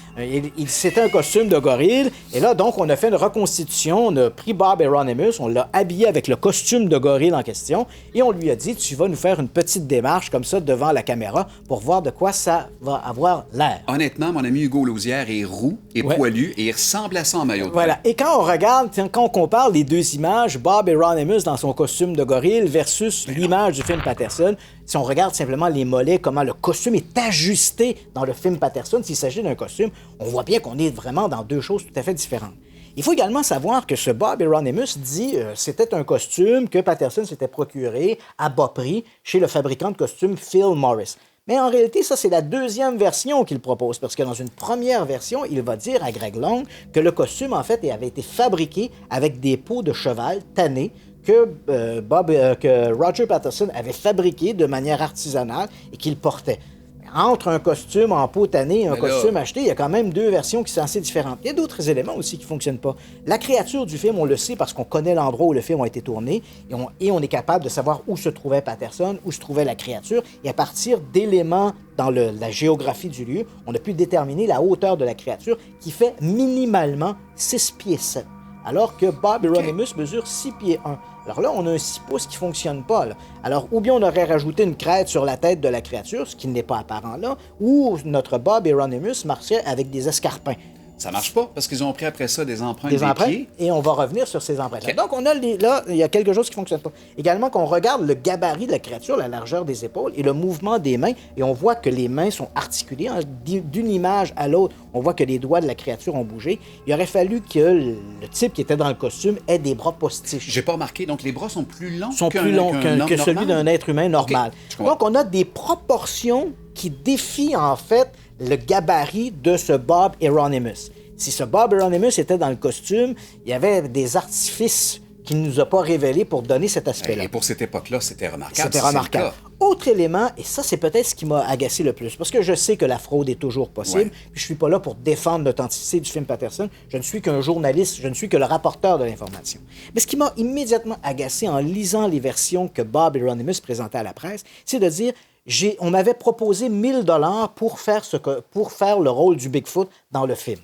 C'était un costume de gorille. Et là, donc, on a fait une reconstitution. On a pris Bob Hieronymus, on l'a habillé avec le costume de gorille en question et on lui a dit, tu vas nous faire une petite démarche comme ça devant la caméra pour voir de quoi ça va avoir l'air. Honnêtement, mon ami Hugo Lausière est roux et poilu et il ressemble à ça en maillot de bain. Voilà. Et quand on regarde, quand on compare les deux images, Bob Hieronymus dans son costume de gorille versus l'image du film Patterson, si on regarde simplement les mollets, comment le costume est ajusté dans le film Patterson, s'il s'agit d'un costume, on voit bien qu'on est vraiment dans deux choses tout à fait différentes. Il faut également savoir que ce Bob Hieronymus dit c'était un costume que Patterson s'était procuré à bas prix chez le fabricant de costumes Phil Morris. Mais en réalité, ça, c'est la deuxième version qu'il propose, parce que dans une première version, il va dire à Greg Long que le costume, en fait, avait été fabriqué avec des peaux de cheval tannées que Roger Patterson avait fabriqué de manière artisanale et qu'il portait. Entre un costume en peau tannée et un costume acheté, il y a quand même deux versions qui sont assez différentes. Il y a d'autres éléments aussi qui ne fonctionnent pas. La créature du film, on le sait parce qu'on connaît l'endroit où le film a été tourné et on est capable de savoir où se trouvait Patterson, où se trouvait la créature. Et à partir d'éléments dans la géographie du lieu, on a pu déterminer la hauteur de la créature qui fait minimalement 6 pieds 7. Alors que Bob Hieronymus mesure 6 pieds 1. Alors là, on a un 6 pouces qui ne fonctionne pas. Là. Alors, ou bien on aurait rajouté une crête sur la tête de la créature, ce qui n'est pas apparent là, ou notre Bob Hieronymus marchait avec des escarpins. Ça marche pas, parce qu'ils ont pris après ça des empreintes des pieds. Et on va revenir sur ces empreintes. Okay. Donc, on a là, il y a quelque chose qui ne fonctionne pas. Également, qu'on regarde le gabarit de la créature, la largeur des épaules et le mouvement des mains, et on voit que les mains sont articulées. D'une image à l'autre, on voit que les doigts de la créature ont bougé. Il aurait fallu que le type qui était dans le costume ait des bras postiches. J'ai pas remarqué. Donc, les bras sont plus longs que celui d'un être humain normal. Okay. Donc, on a des proportions qui défient, en fait, le gabarit de ce Bob Hieronymus. Si ce Bob Hieronymus était dans le costume, il y avait des artifices qu'il ne nous a pas révélés pour donner cet aspect-là. Et pour cette époque-là, c'était remarquable. C'était remarquable. Autre élément, et ça, c'est peut-être ce qui m'a agacé le plus, parce que je sais que la fraude est toujours possible, puis je ne suis pas là pour défendre l'authenticité du film Patterson, je ne suis qu'un journaliste, je ne suis que le rapporteur de l'information. Mais ce qui m'a immédiatement agacé en lisant les versions que Bob Hieronymus présentait à la presse, c'est de dire... On m'avait proposé 1 000 $ pour faire le rôle du Bigfoot dans le film.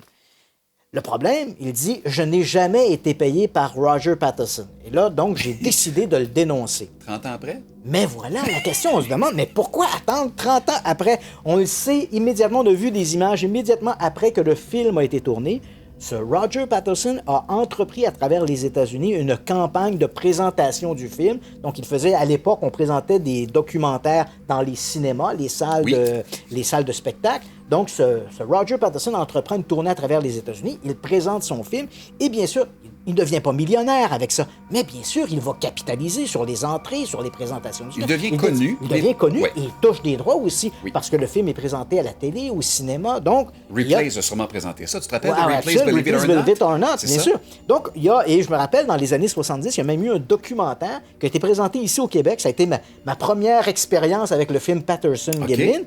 Le problème, il dit, je n'ai jamais été payé par Roger Patterson. Et là, donc, j'ai décidé de le dénoncer. 30 ans après? Mais voilà, la question, on se demande, mais pourquoi attendre 30 ans après? On le sait immédiatement, on a vu des images immédiatement après que le film a été tourné. Ce Roger Patterson a entrepris à travers les États-Unis une campagne de présentation du film. Donc, il faisait, à l'époque, on présentait des documentaires dans les cinémas, les salles de spectacle. Donc, ce Roger Patterson entreprend une tournée à travers les États-Unis. Il présente son film et bien sûr, il ne devient pas millionnaire avec ça. Mais bien sûr, il va capitaliser sur les entrées, sur les présentations du film. Il devient connu. Il devient connu et il touche des droits aussi parce que le film est présenté à la télé, au cinéma. Donc, Ripley's a sûrement présenté ça. Tu te rappelles de Ripley's Believe It or Not? Bien sûr. Donc, et je me rappelle, dans les années 70, il y a même eu un documentaire qui a été présenté ici au Québec. Ça a été ma première expérience avec le film Patterson-Gimlin.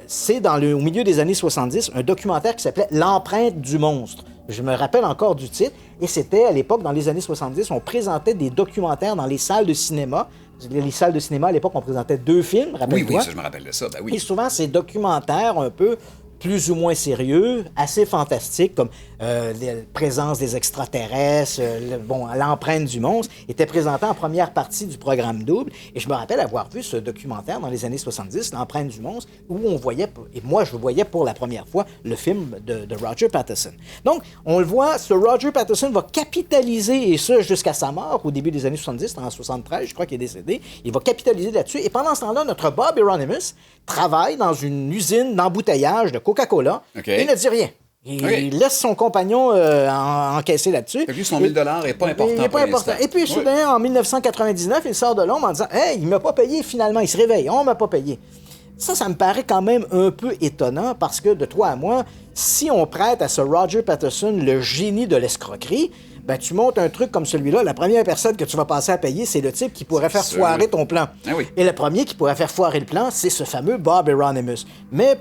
C'est au milieu des années 70, un documentaire qui s'appelait L'empreinte du monstre. Je me rappelle encore du titre. Et c'était, à l'époque, dans les années 70, on présentait des documentaires dans les salles de cinéma. Les salles de cinéma, à l'époque, on présentait 2 films, rappelle-toi. Oui, ça, je me rappelle de ça, ben oui. Et souvent, ces documentaires un peu plus ou moins sérieux, assez fantastiques, comme la présence des extraterrestres, l'empreinte du monstre, était présenté en première partie du programme double. Et je me rappelle avoir vu ce documentaire dans les années 70, L'empreinte du monstre, où on voyait, et moi je voyais pour la première fois, le film de Roger Patterson. Donc, on le voit, ce Roger Patterson va capitaliser, et ça jusqu'à sa mort, au début des années 70, en 73, je crois qu'il est décédé, il va capitaliser là-dessus. Et pendant ce temps-là, notre Bob Hieronymus travaille dans une usine d'embouteillage de Coca-Cola et ne dit rien. Il laisse son compagnon encaisser là-dessus. Lui, son 1 000 $ n'est pas important pour l'instant. Et puis, soudain, en 1999, il sort de l'ombre en disant « Hey, il ne m'a pas payé finalement. » Il se réveille. « On ne m'a pas payé. » Ça me paraît quand même un peu étonnant parce que, de toi à moi, si on prête à ce Roger Patterson le génie de l'escroquerie, ben tu montes un truc comme celui-là, la première personne que tu vas passer à payer, c'est le type qui pourrait faire foirer ton plan. Ah oui. Et le premier qui pourrait faire foirer le plan, c'est ce fameux Bob Hieronymus. Mais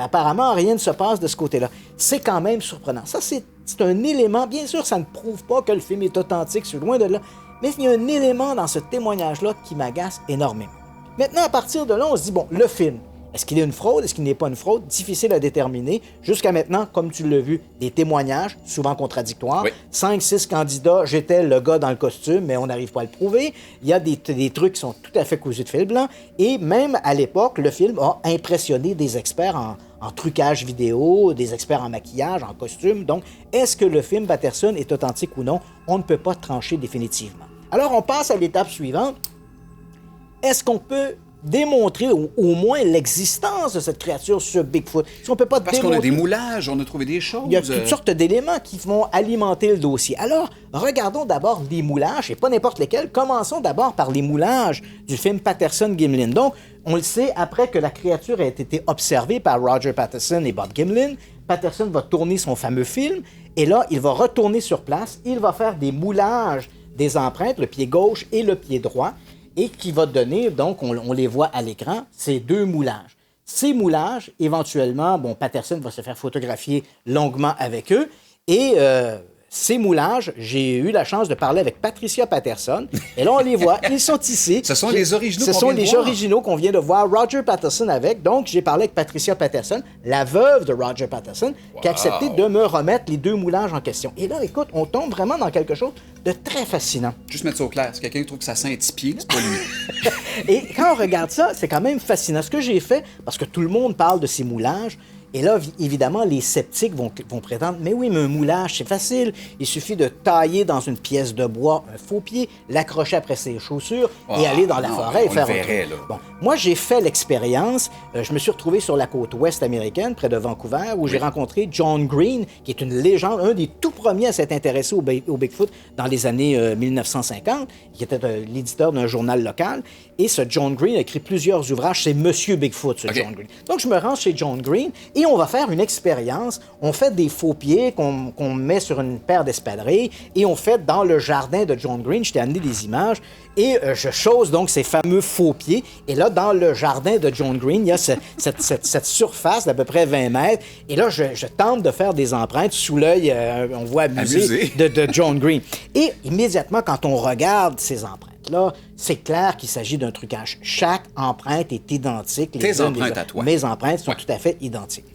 apparemment, rien ne se passe de ce côté-là. C'est quand même surprenant. Ça, c'est un élément. Bien sûr, ça ne prouve pas que le film est authentique, c'est loin de là. Mais il y a un élément dans ce témoignage-là qui m'agace énormément. Maintenant, à partir de là, on se dit, bon, le film, est-ce qu'il est une fraude? Est-ce qu'il n'est pas une fraude? Difficile à déterminer. Jusqu'à maintenant, comme tu l'as vu, des témoignages, souvent contradictoires. Oui. 5-6 candidats, j'étais le gars dans le costume, mais on n'arrive pas à le prouver. Il y a des trucs qui sont tout à fait cousus de fil blanc. Et même à l'époque, le film a impressionné des experts en trucage vidéo, des experts en maquillage, en costume. Donc, est-ce que le film Patterson est authentique ou non? On ne peut pas trancher définitivement. Alors, on passe à l'étape suivante. Est-ce qu'on peut démontrer au moins l'existence de cette créature sur Bigfoot? Si on peut pas Parce qu'on a des moulages, on a trouvé des choses. Il y a toutes sortes d'éléments qui vont alimenter le dossier. Alors, regardons d'abord les moulages, et pas n'importe lesquels. Commençons d'abord par les moulages du film Patterson-Gimlin. Donc, on le sait, après que la créature ait été observée par Roger Patterson et Bob Gimlin, Patterson va tourner son fameux film, et là, il va retourner sur place, il va faire des moulages des empreintes, le pied gauche et le pied droit, et qui va donner, donc, on les voit à l'écran, ces deux moulages. Ces moulages, éventuellement, bon, Patterson va se faire photographier longuement avec eux, et ces moulages, j'ai eu la chance de parler avec Patricia Patterson, et là, on les voit, ils sont ici. Ce sont les originaux Ce qu'on sont vient de les voir. originaux qu'on vient de voir Roger Patterson avec, donc j'ai parlé avec Patricia Patterson, la veuve de Roger Patterson, qui a accepté de me remettre les deux moulages en question. Et là, écoute, on tombe vraiment dans quelque chose de très fascinant. Juste mettre ça au clair. Si quelqu'un trouve que ça sent un petit pied, c'est pas lui. Et quand on regarde ça, c'est quand même fascinant. Ce que j'ai fait, parce que tout le monde parle de ces moulages, et là, évidemment, les sceptiques vont prétendre, mais oui, mais un moulage, c'est facile. Il suffit de tailler dans une pièce de bois un faux pied, l'accrocher après ses chaussures et aller dans la forêt et on faire le un verrait, truc. là. Bon, moi, j'ai fait l'expérience. Je me suis retrouvé sur la côte ouest américaine, près de Vancouver, où j'ai rencontré John Green, qui est une légende, un des tout premiers à s'être intéressé au Bigfoot dans les années 1950, qui était l'éditeur d'un journal local. Et ce John Green a écrit plusieurs ouvrages. C'est Monsieur Bigfoot, ce John Green. Donc, je me rends chez John Green et on va faire une expérience. On fait des faux pieds qu'on met sur une paire d'espadrilles et on fait dans le jardin de John Green. Je t'ai amené des images et je chose donc ces fameux faux pieds. Et là, dans le jardin de John Green, il y a cette surface d'à peu près 20 mètres. Et là, je tente de faire des empreintes sous l'œil, on voit amusé de John Green. Et immédiatement, quand on regarde ces empreintes-là, c'est clair qu'il s'agit d'un trucage. Chaque empreinte est identique. Tes empreintes à toi. Mes empreintes sont tout à fait identiques.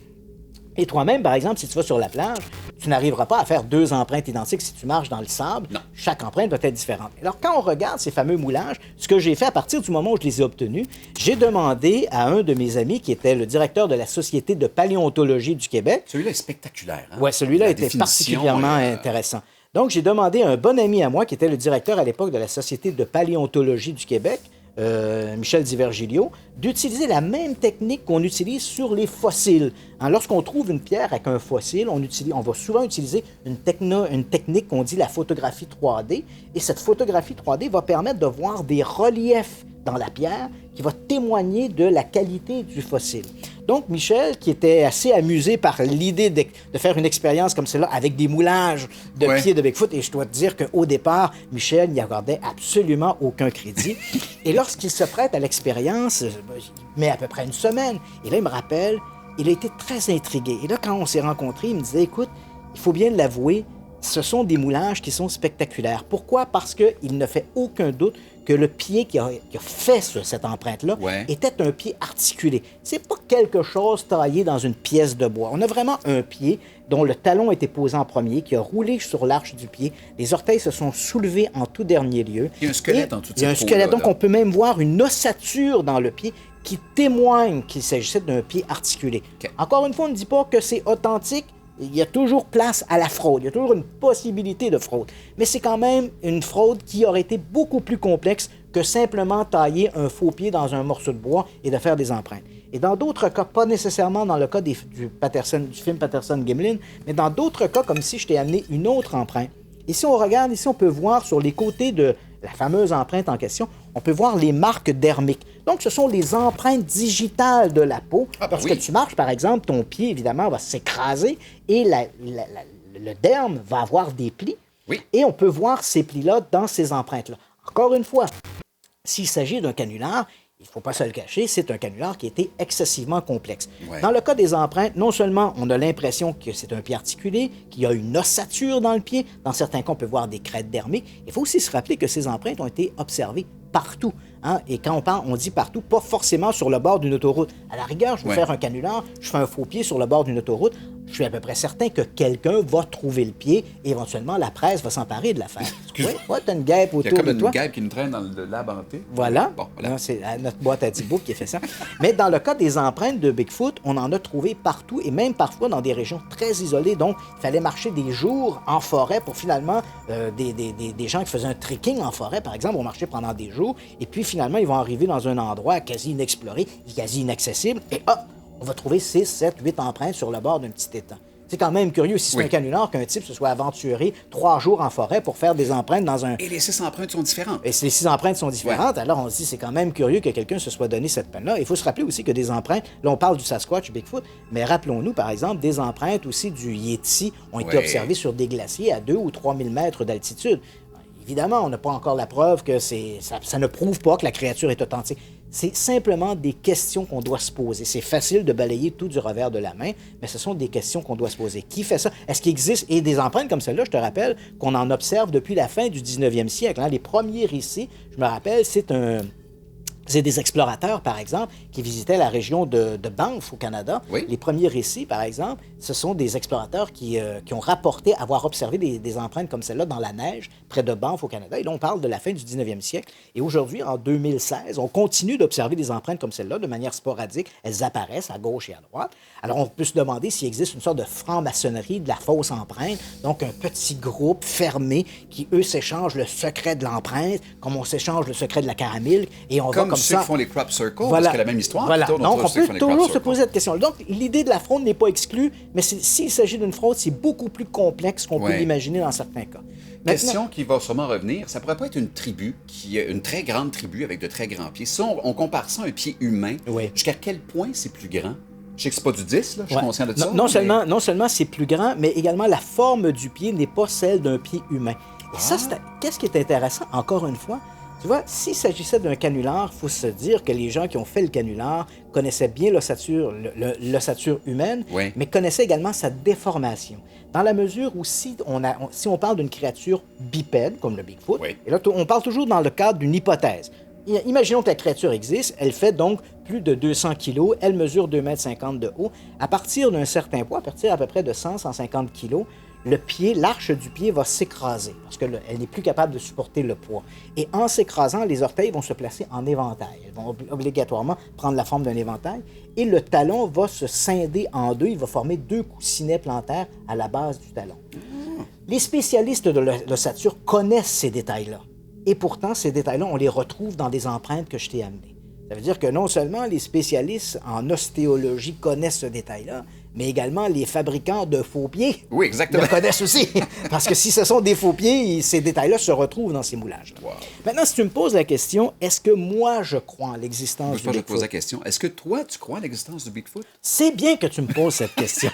Et toi-même, par exemple, si tu vas sur la plage, tu n'arriveras pas à faire deux empreintes identiques si tu marches dans le sable. Non. Chaque empreinte doit être différente. Alors, quand on regarde ces fameux moulages, ce que j'ai fait à partir du moment où je les ai obtenus, j'ai demandé à un de mes amis, qui était le directeur de la Société de paléontologie du Québec. Celui-là est spectaculaire. Hein? Oui, celui-là La était définition, particulièrement intéressant. Donc, j'ai demandé à un bon ami à moi, qui était le directeur à l'époque de la Société de paléontologie du Québec, Michel Divergilio, d'utiliser la même technique qu'on utilise sur les fossiles. Hein, lorsqu'on trouve une pierre avec un fossile, on va souvent utiliser une technique qu'on dit la photographie 3D. Et cette photographie 3D va permettre de voir des reliefs dans la pierre qui va témoigner de la qualité du fossile. Donc, Michel, qui était assez amusé par l'idée de faire une expérience comme celle-là avec des moulages de pieds de Bigfoot, et je dois te dire qu'au départ, Michel n'y accordait absolument aucun crédit. Et lorsqu'il se prête à l'expérience, il met à peu près une semaine. Et là, il me rappelle, il a été très intrigué. Et là, quand on s'est rencontrés, il me disait, écoute, il faut bien l'avouer, ce sont des moulages qui sont spectaculaires. Pourquoi? Parce qu'il ne fait aucun doute que le pied qui a fait cette empreinte-là était un pied articulé. C'est pas quelque chose taillé dans une pièce de bois. On a vraiment un pied dont le talon a été posé en premier, qui a roulé sur l'arche du pied. Les orteils se sont soulevés en tout dernier lieu. Il y a un squelette en tout Il y a un squelette, donc on peut même voir une ossature dans le pied qui témoigne qu'il s'agissait d'un pied articulé. Okay. Encore une fois, on ne dit pas que c'est authentique. Il y a toujours place à la fraude. Il y a toujours une possibilité de fraude. Mais c'est quand même une fraude qui aurait été beaucoup plus complexe que simplement tailler un faux pied dans un morceau de bois et de faire des empreintes. Et dans d'autres cas, pas nécessairement dans le cas du film Patterson-Gimlin, mais dans d'autres cas, comme si je t'ai amené une autre empreinte. Et si on regarde, ici, on peut voir sur les côtés de la fameuse empreinte en question, on peut voir les marques dermiques. Donc, ce sont les empreintes digitales de la peau. Ah, ben Lorsque oui. tu marches, par exemple, ton pied, évidemment, va s'écraser et le derme va avoir des plis. Oui. Et on peut voir ces plis-là dans ces empreintes-là. Encore une fois, s'il s'agit d'un canular, il ne faut pas se le cacher, c'est un canular qui a été excessivement complexe. Ouais. Dans le cas des empreintes, non seulement on a l'impression que c'est un pied articulé, qu'il y a une ossature dans le pied, dans certains cas, on peut voir des crêtes dermiques. Il faut aussi se rappeler que ces empreintes ont été observées partout. Hein? Et quand on parle, on dit partout, pas forcément sur le bord d'une autoroute. À la rigueur, je veux Ouais. faire un canular, je fais un faux pied sur le bord d'une autoroute, je suis à peu près certain que quelqu'un va trouver le pied et éventuellement la presse va s'emparer de l'affaire. Excuse-moi. Oui, t'as une guêpe Il y a autour comme de une toi. guêpe qui nous traîne dans le lab hanté. Voilà. Bon, voilà. Non, c'est notre boîte à Thibault qui a fait ça. Mais dans le cas des empreintes de Bigfoot, on en a trouvé partout et même parfois dans des régions très isolées. Donc, il fallait marcher des jours en forêt pour finalement des gens qui faisaient un trekking en forêt, par exemple, vont marcher pendant des jours et puis finalement, ils vont arriver dans un endroit quasi inexploré, quasi inaccessible et hop, on va trouver 6, 7, 8 empreintes sur le bord d'un petit étang. C'est quand même curieux si c'est Oui. un canular qu'un type se soit aventuré 3 jours en forêt pour faire des empreintes dans un, Et les 6 empreintes sont différentes. et ces 6 empreintes sont différentes, alors on se dit c'est quand même curieux que quelqu'un se soit donné cette peine-là. Il faut se rappeler aussi que des empreintes, là on parle du Sasquatch, Bigfoot, mais rappelons-nous par exemple des empreintes aussi du Yeti ont été Ouais. observées sur des glaciers à 2 ou 3 000 mètres d'altitude. Évidemment, on n'a pas encore la preuve que ça ne prouve pas que la créature est authentique. C'est simplement des questions qu'on doit se poser. C'est facile de balayer tout du revers de la main, mais ce sont des questions qu'on doit se poser. Qui fait ça? Est-ce qu'il existe? Et des empreintes comme celle-là, je te rappelle, qu'on en observe depuis la fin du 19e siècle. Hein. Les premiers récits, je me rappelle, c'est des explorateurs, par exemple, qui visitaient la région de Banff, au Canada. Oui. Les premiers récits, par exemple, ce sont des explorateurs qui ont rapporté avoir observé des empreintes comme celle-là dans la neige, près de Banff, au Canada. Et là, on parle de la fin du 19e siècle. Et aujourd'hui, en 2016, on continue d'observer des empreintes comme celle-là de manière sporadique. Elles apparaissent à gauche et à droite. Alors, on peut se demander s'il existe une sorte de franc-maçonnerie de la fausse empreinte, donc un petit groupe fermé qui, eux, s'échangent le secret de l'empreinte, comme on s'échange le secret de la caramel, et on va Comme ceux ça. qui font les crop circles, Voilà. parce que la même histoire. Voilà. qui tourne Donc, autour on de ceux qui font peut les crop toujours se circles. poser cette question. Donc, l'idée de la fraude n'est pas exclue, mais s'il s'agit d'une fraude, c'est beaucoup plus complexe qu'on peut Ouais. l'imaginer dans certains cas. Question qui va sûrement revenir, ça pourrait pas être une tribu, une très grande tribu avec de très grands pieds. Si on compare ça à un pied humain, Oui. jusqu'à quel point c'est plus grand? Je sais que c'est pas du 10, là, je suis Ouais. conscient de ça. Non mais- non seulement c'est plus grand, mais également la forme du pied n'est pas celle d'un pied humain. Et ça, qu'est-ce qui est intéressant, encore une fois? Tu vois, s'il s'agissait d'un canular, il faut se dire que les gens qui ont fait le canular connaissaient bien l'ossature humaine, Oui. mais connaissaient également sa déformation. Dans la mesure où si on parle d'une créature bipède, comme le Bigfoot, Oui. et là, on parle toujours dans le cadre d'une hypothèse. Imaginons que la créature existe, elle fait donc plus de 200 kilos, elle mesure 2,50 m de haut. À partir d'un certain poids, à partir à peu près de 100-150 kilos, l'arche du pied va s'écraser parce qu'elle n'est plus capable de supporter le poids. Et en s'écrasant, les orteils vont se placer en éventail. Elles vont obligatoirement prendre la forme d'un éventail. Et le talon va se scinder en deux. Il va former 2 coussinets plantaires à la base du talon. Les spécialistes de l'ossature connaissent ces détails-là. Et pourtant, ces détails-là, on les retrouve dans des empreintes que je t'ai amenées. Ça veut dire que non seulement les spécialistes en ostéologie connaissent ce détail-là, mais également les fabricants de faux pieds Oui, exactement. le connaissent aussi. Parce que si ce sont des faux pieds, ces détails-là se retrouvent dans ces moulages. Wow. Maintenant, si tu me poses la question, est-ce que moi, je crois en l'existence Je du vais te poser la Bigfoot? question. Est-ce que toi, tu crois à l'existence du Bigfoot? C'est bien que tu me poses cette question.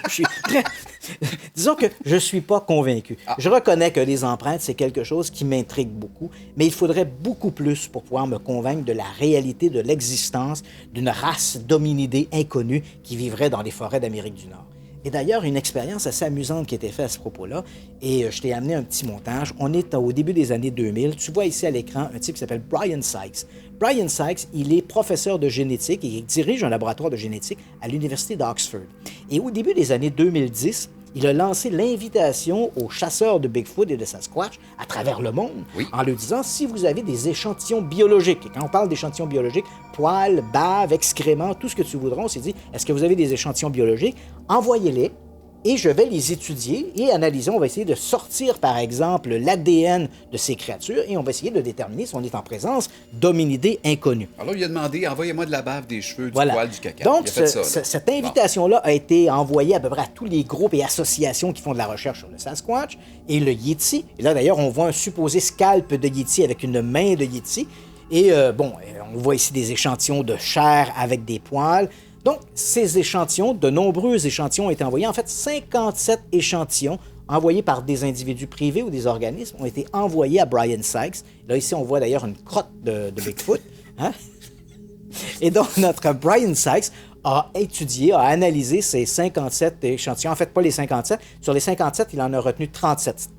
Disons que je ne suis pas convaincu. Je reconnais que les empreintes, c'est quelque chose qui m'intrigue beaucoup, mais il faudrait beaucoup plus pour pouvoir me convaincre de la réalité de l'existence d'une race dominidée inconnue qui vivrait dans les forêts d'Amérique du Nord. Et d'ailleurs, une expérience assez amusante qui a été faite à ce propos-là, et je t'ai amené un petit montage. On est au début des années 2000. Tu vois ici à l'écran un type qui s'appelle Brian Sykes. Brian Sykes, il est professeur de génétique et il dirige un laboratoire de génétique à l'Université d'Oxford. Et au début des années 2010, il a lancé l'invitation aux chasseurs de Bigfoot et de Sasquatch à travers le monde Oui. en leur disant si vous avez des échantillons biologiques, et quand on parle d'échantillons biologiques, poils, bave, excréments, tout ce que tu voudras, on s'est dit est-ce que vous avez des échantillons biologiques? Envoyez-les et je vais les étudier et analyser. On va essayer de sortir, par exemple, l'ADN de ces créatures et on va essayer de déterminer si on est en présence d'hominidés inconnus. Alors, il a demandé envoyez-moi de la bave, des cheveux, du Voilà. poil, du caca. Donc, il a fait ça, là. cette invitation-là a été envoyée à peu près à tous les groupes et associations qui font de la recherche sur le Sasquatch et le Yeti. Et là, d'ailleurs, on voit un supposé scalp de Yeti avec une main de Yeti. Et on voit ici des échantillons de chair avec des poils. Donc, ces échantillons, de nombreux échantillons ont été envoyés. En fait, 57 échantillons envoyés par des individus privés ou des organismes ont été envoyés à Brian Sykes. Là, ici, on voit d'ailleurs une crotte de Bigfoot. Hein? Et donc, notre Brian Sykes a étudié, a analysé ces 57 échantillons. En fait, pas les 57. Sur les 57, il en a retenu 37.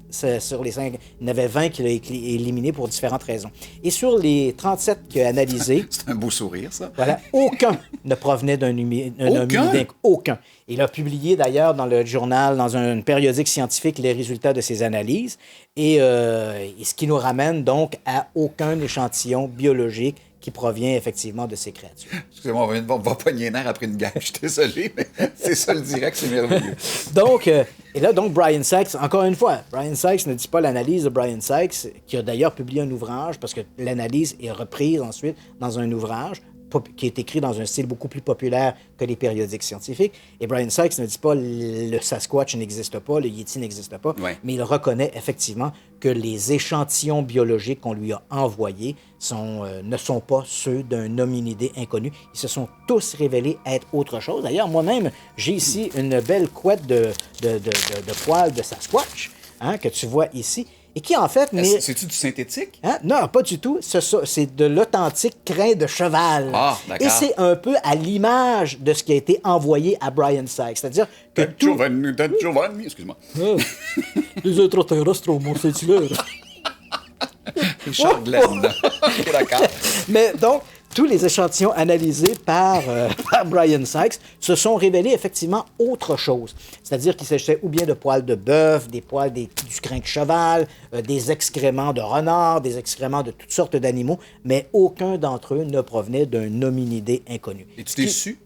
Sur les 5, il y en avait 20 qu'il a éliminés pour différentes raisons. Et sur les 37 qu'il a analysés... C'est un beau sourire, ça. Voilà, aucun ne provenait d'un hominidé. Aucun. Il a publié d'ailleurs dans le journal, dans un périodique scientifique, les résultats de ses analyses. Et ce qui nous ramène donc à aucun échantillon biologique qui provient effectivement de ces créatures. Excusez-moi, on va pogner les nerfs après une gaffe. Je suis désolé, mais c'est ça le direct, c'est merveilleux. Donc, et là, donc, Brian Sykes, encore une fois, Brian Sykes ne dit pas l'analyse de Brian Sykes, qui a d'ailleurs publié un ouvrage, parce que l'analyse est reprise ensuite dans un ouvrage qui est écrit dans un style beaucoup plus populaire que les périodiques scientifiques. Et Brian Sykes ne dit pas le Sasquatch n'existe pas, le Yeti n'existe pas, mais il reconnaît effectivement que les échantillons biologiques qu'on lui a envoyés ne sont pas ceux d'un hominidé inconnu. Ils se sont tous révélés être autre chose. D'ailleurs, moi-même, j'ai ici une belle couette de poils de Sasquatch, hein, que tu vois ici. Et qui, en fait... C'est-tu du synthétique? Hein? Non, pas du tout. C'est de l'authentique crin de cheval. Ah, d'accord. Et c'est un peu à l'image de ce qui a été envoyé à Brian Sykes. C'est-à-dire que Giovanni, excuse-moi. Les extraterrestres ont mon cellulaire. Richard Glenn. OK, d'accord. Mais donc, tous les échantillons analysés par Brian Sykes se sont révélés effectivement autre chose. C'est-à-dire qu'il s'agissait ou bien de poils de bœuf, des poils du crin de cheval, des excréments de renard, des excréments de toutes sortes d'animaux, mais aucun d'entre eux ne provenait d'un hominidé inconnu. Et tu t'es su?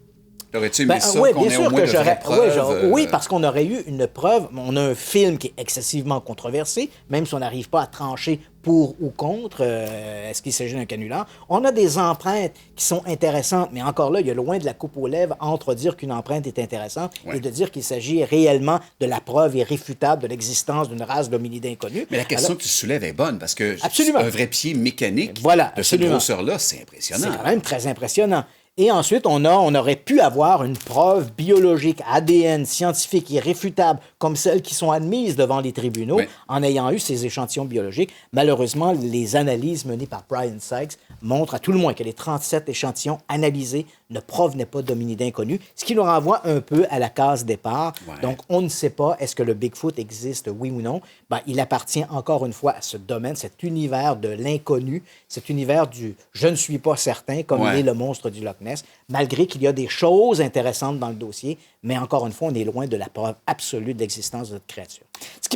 Aurais-tu aimé ça oui, qu'on bien ait sûr au moins que de vraies preuves? Oui, parce qu'on aurait eu une preuve. On a un film qui est excessivement controversé, même si on n'arrive pas à trancher pour ou contre, est-ce qu'il s'agit d'un canular. On a des empreintes qui sont intéressantes, mais encore là, il y a loin de la coupe aux lèvres entre dire qu'une empreinte est intéressante et de dire qu'il s'agit réellement de la preuve irréfutable de l'existence d'une race d'hominidés inconnus. Mais la question que tu soulèves est bonne, parce que absolument. Un vrai pied mécanique de cette grosseur-là, c'est impressionnant. C'est quand même très impressionnant. Et ensuite, on aurait pu avoir une preuve biologique, ADN, scientifique, irréfutable, comme celles qui sont admises devant les tribunaux, en ayant eu ces échantillons biologiques. Malheureusement, les analyses menées par Brian Sykes montrent à tout le moins que les 37 échantillons analysés ne provenaient pas d'hominidés inconnus, ce qui nous renvoie un peu à la case départ. Ouais. Donc, on ne sait pas est-ce que le Bigfoot existe, oui ou non. Ben, il appartient encore une fois à ce domaine, cet univers de l'inconnu, cet univers du « je ne suis pas certain », comme l'est le monstre du Loch Ness, malgré qu'il y a des choses intéressantes dans le dossier, mais encore une fois, on est loin de la preuve absolue de l'existence de cette créature. Ce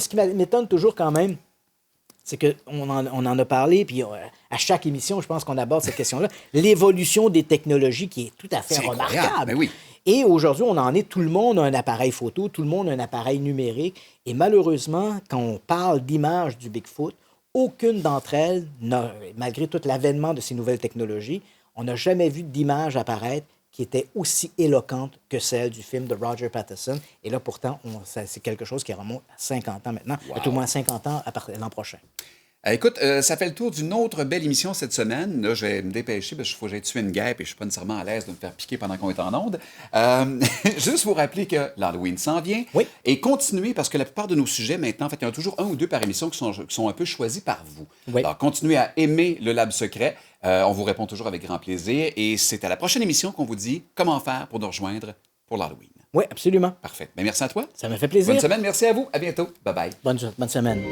qui m'étonne toujours quand même, c'est qu'on en a parlé, puis à chaque émission, je pense qu'on aborde cette question-là, l'évolution des technologies qui est tout à fait remarquable. Ben oui. Et aujourd'hui, on en est, tout le monde a un appareil photo, tout le monde a un appareil numérique, et malheureusement, quand on parle d'images du Bigfoot, aucune d'entre elles, malgré tout l'avènement de ces nouvelles technologies, on n'a jamais vu d'image apparaître qui était aussi éloquente que celle du film de Roger Pattinson. Et là, pourtant, c'est quelque chose qui remonte à 50 ans maintenant, tout au moins 50 ans à partir de l'an prochain. Écoute, ça fait le tour d'une autre belle émission cette semaine. Là, je vais me dépêcher parce qu'il faut que j'aille tuer une guêpe et je ne suis pas nécessairement à l'aise de me faire piquer pendant qu'on est en onde. Juste vous rappeler que l'Halloween s'en vient. Oui. Et continuez, parce que la plupart de nos sujets maintenant, en fait, il y en a toujours un ou deux par émission qui sont un peu choisis par vous. Oui. Alors, continuez à aimer le Lab Secret. On vous répond toujours avec grand plaisir. Et c'est à la prochaine émission qu'on vous dit comment faire pour nous rejoindre pour l'Halloween. Oui, absolument. Parfait. Bien, merci à toi. Ça me fait plaisir. Bonne semaine. Merci à vous. À bientôt. Bye-bye. Bonne semaine.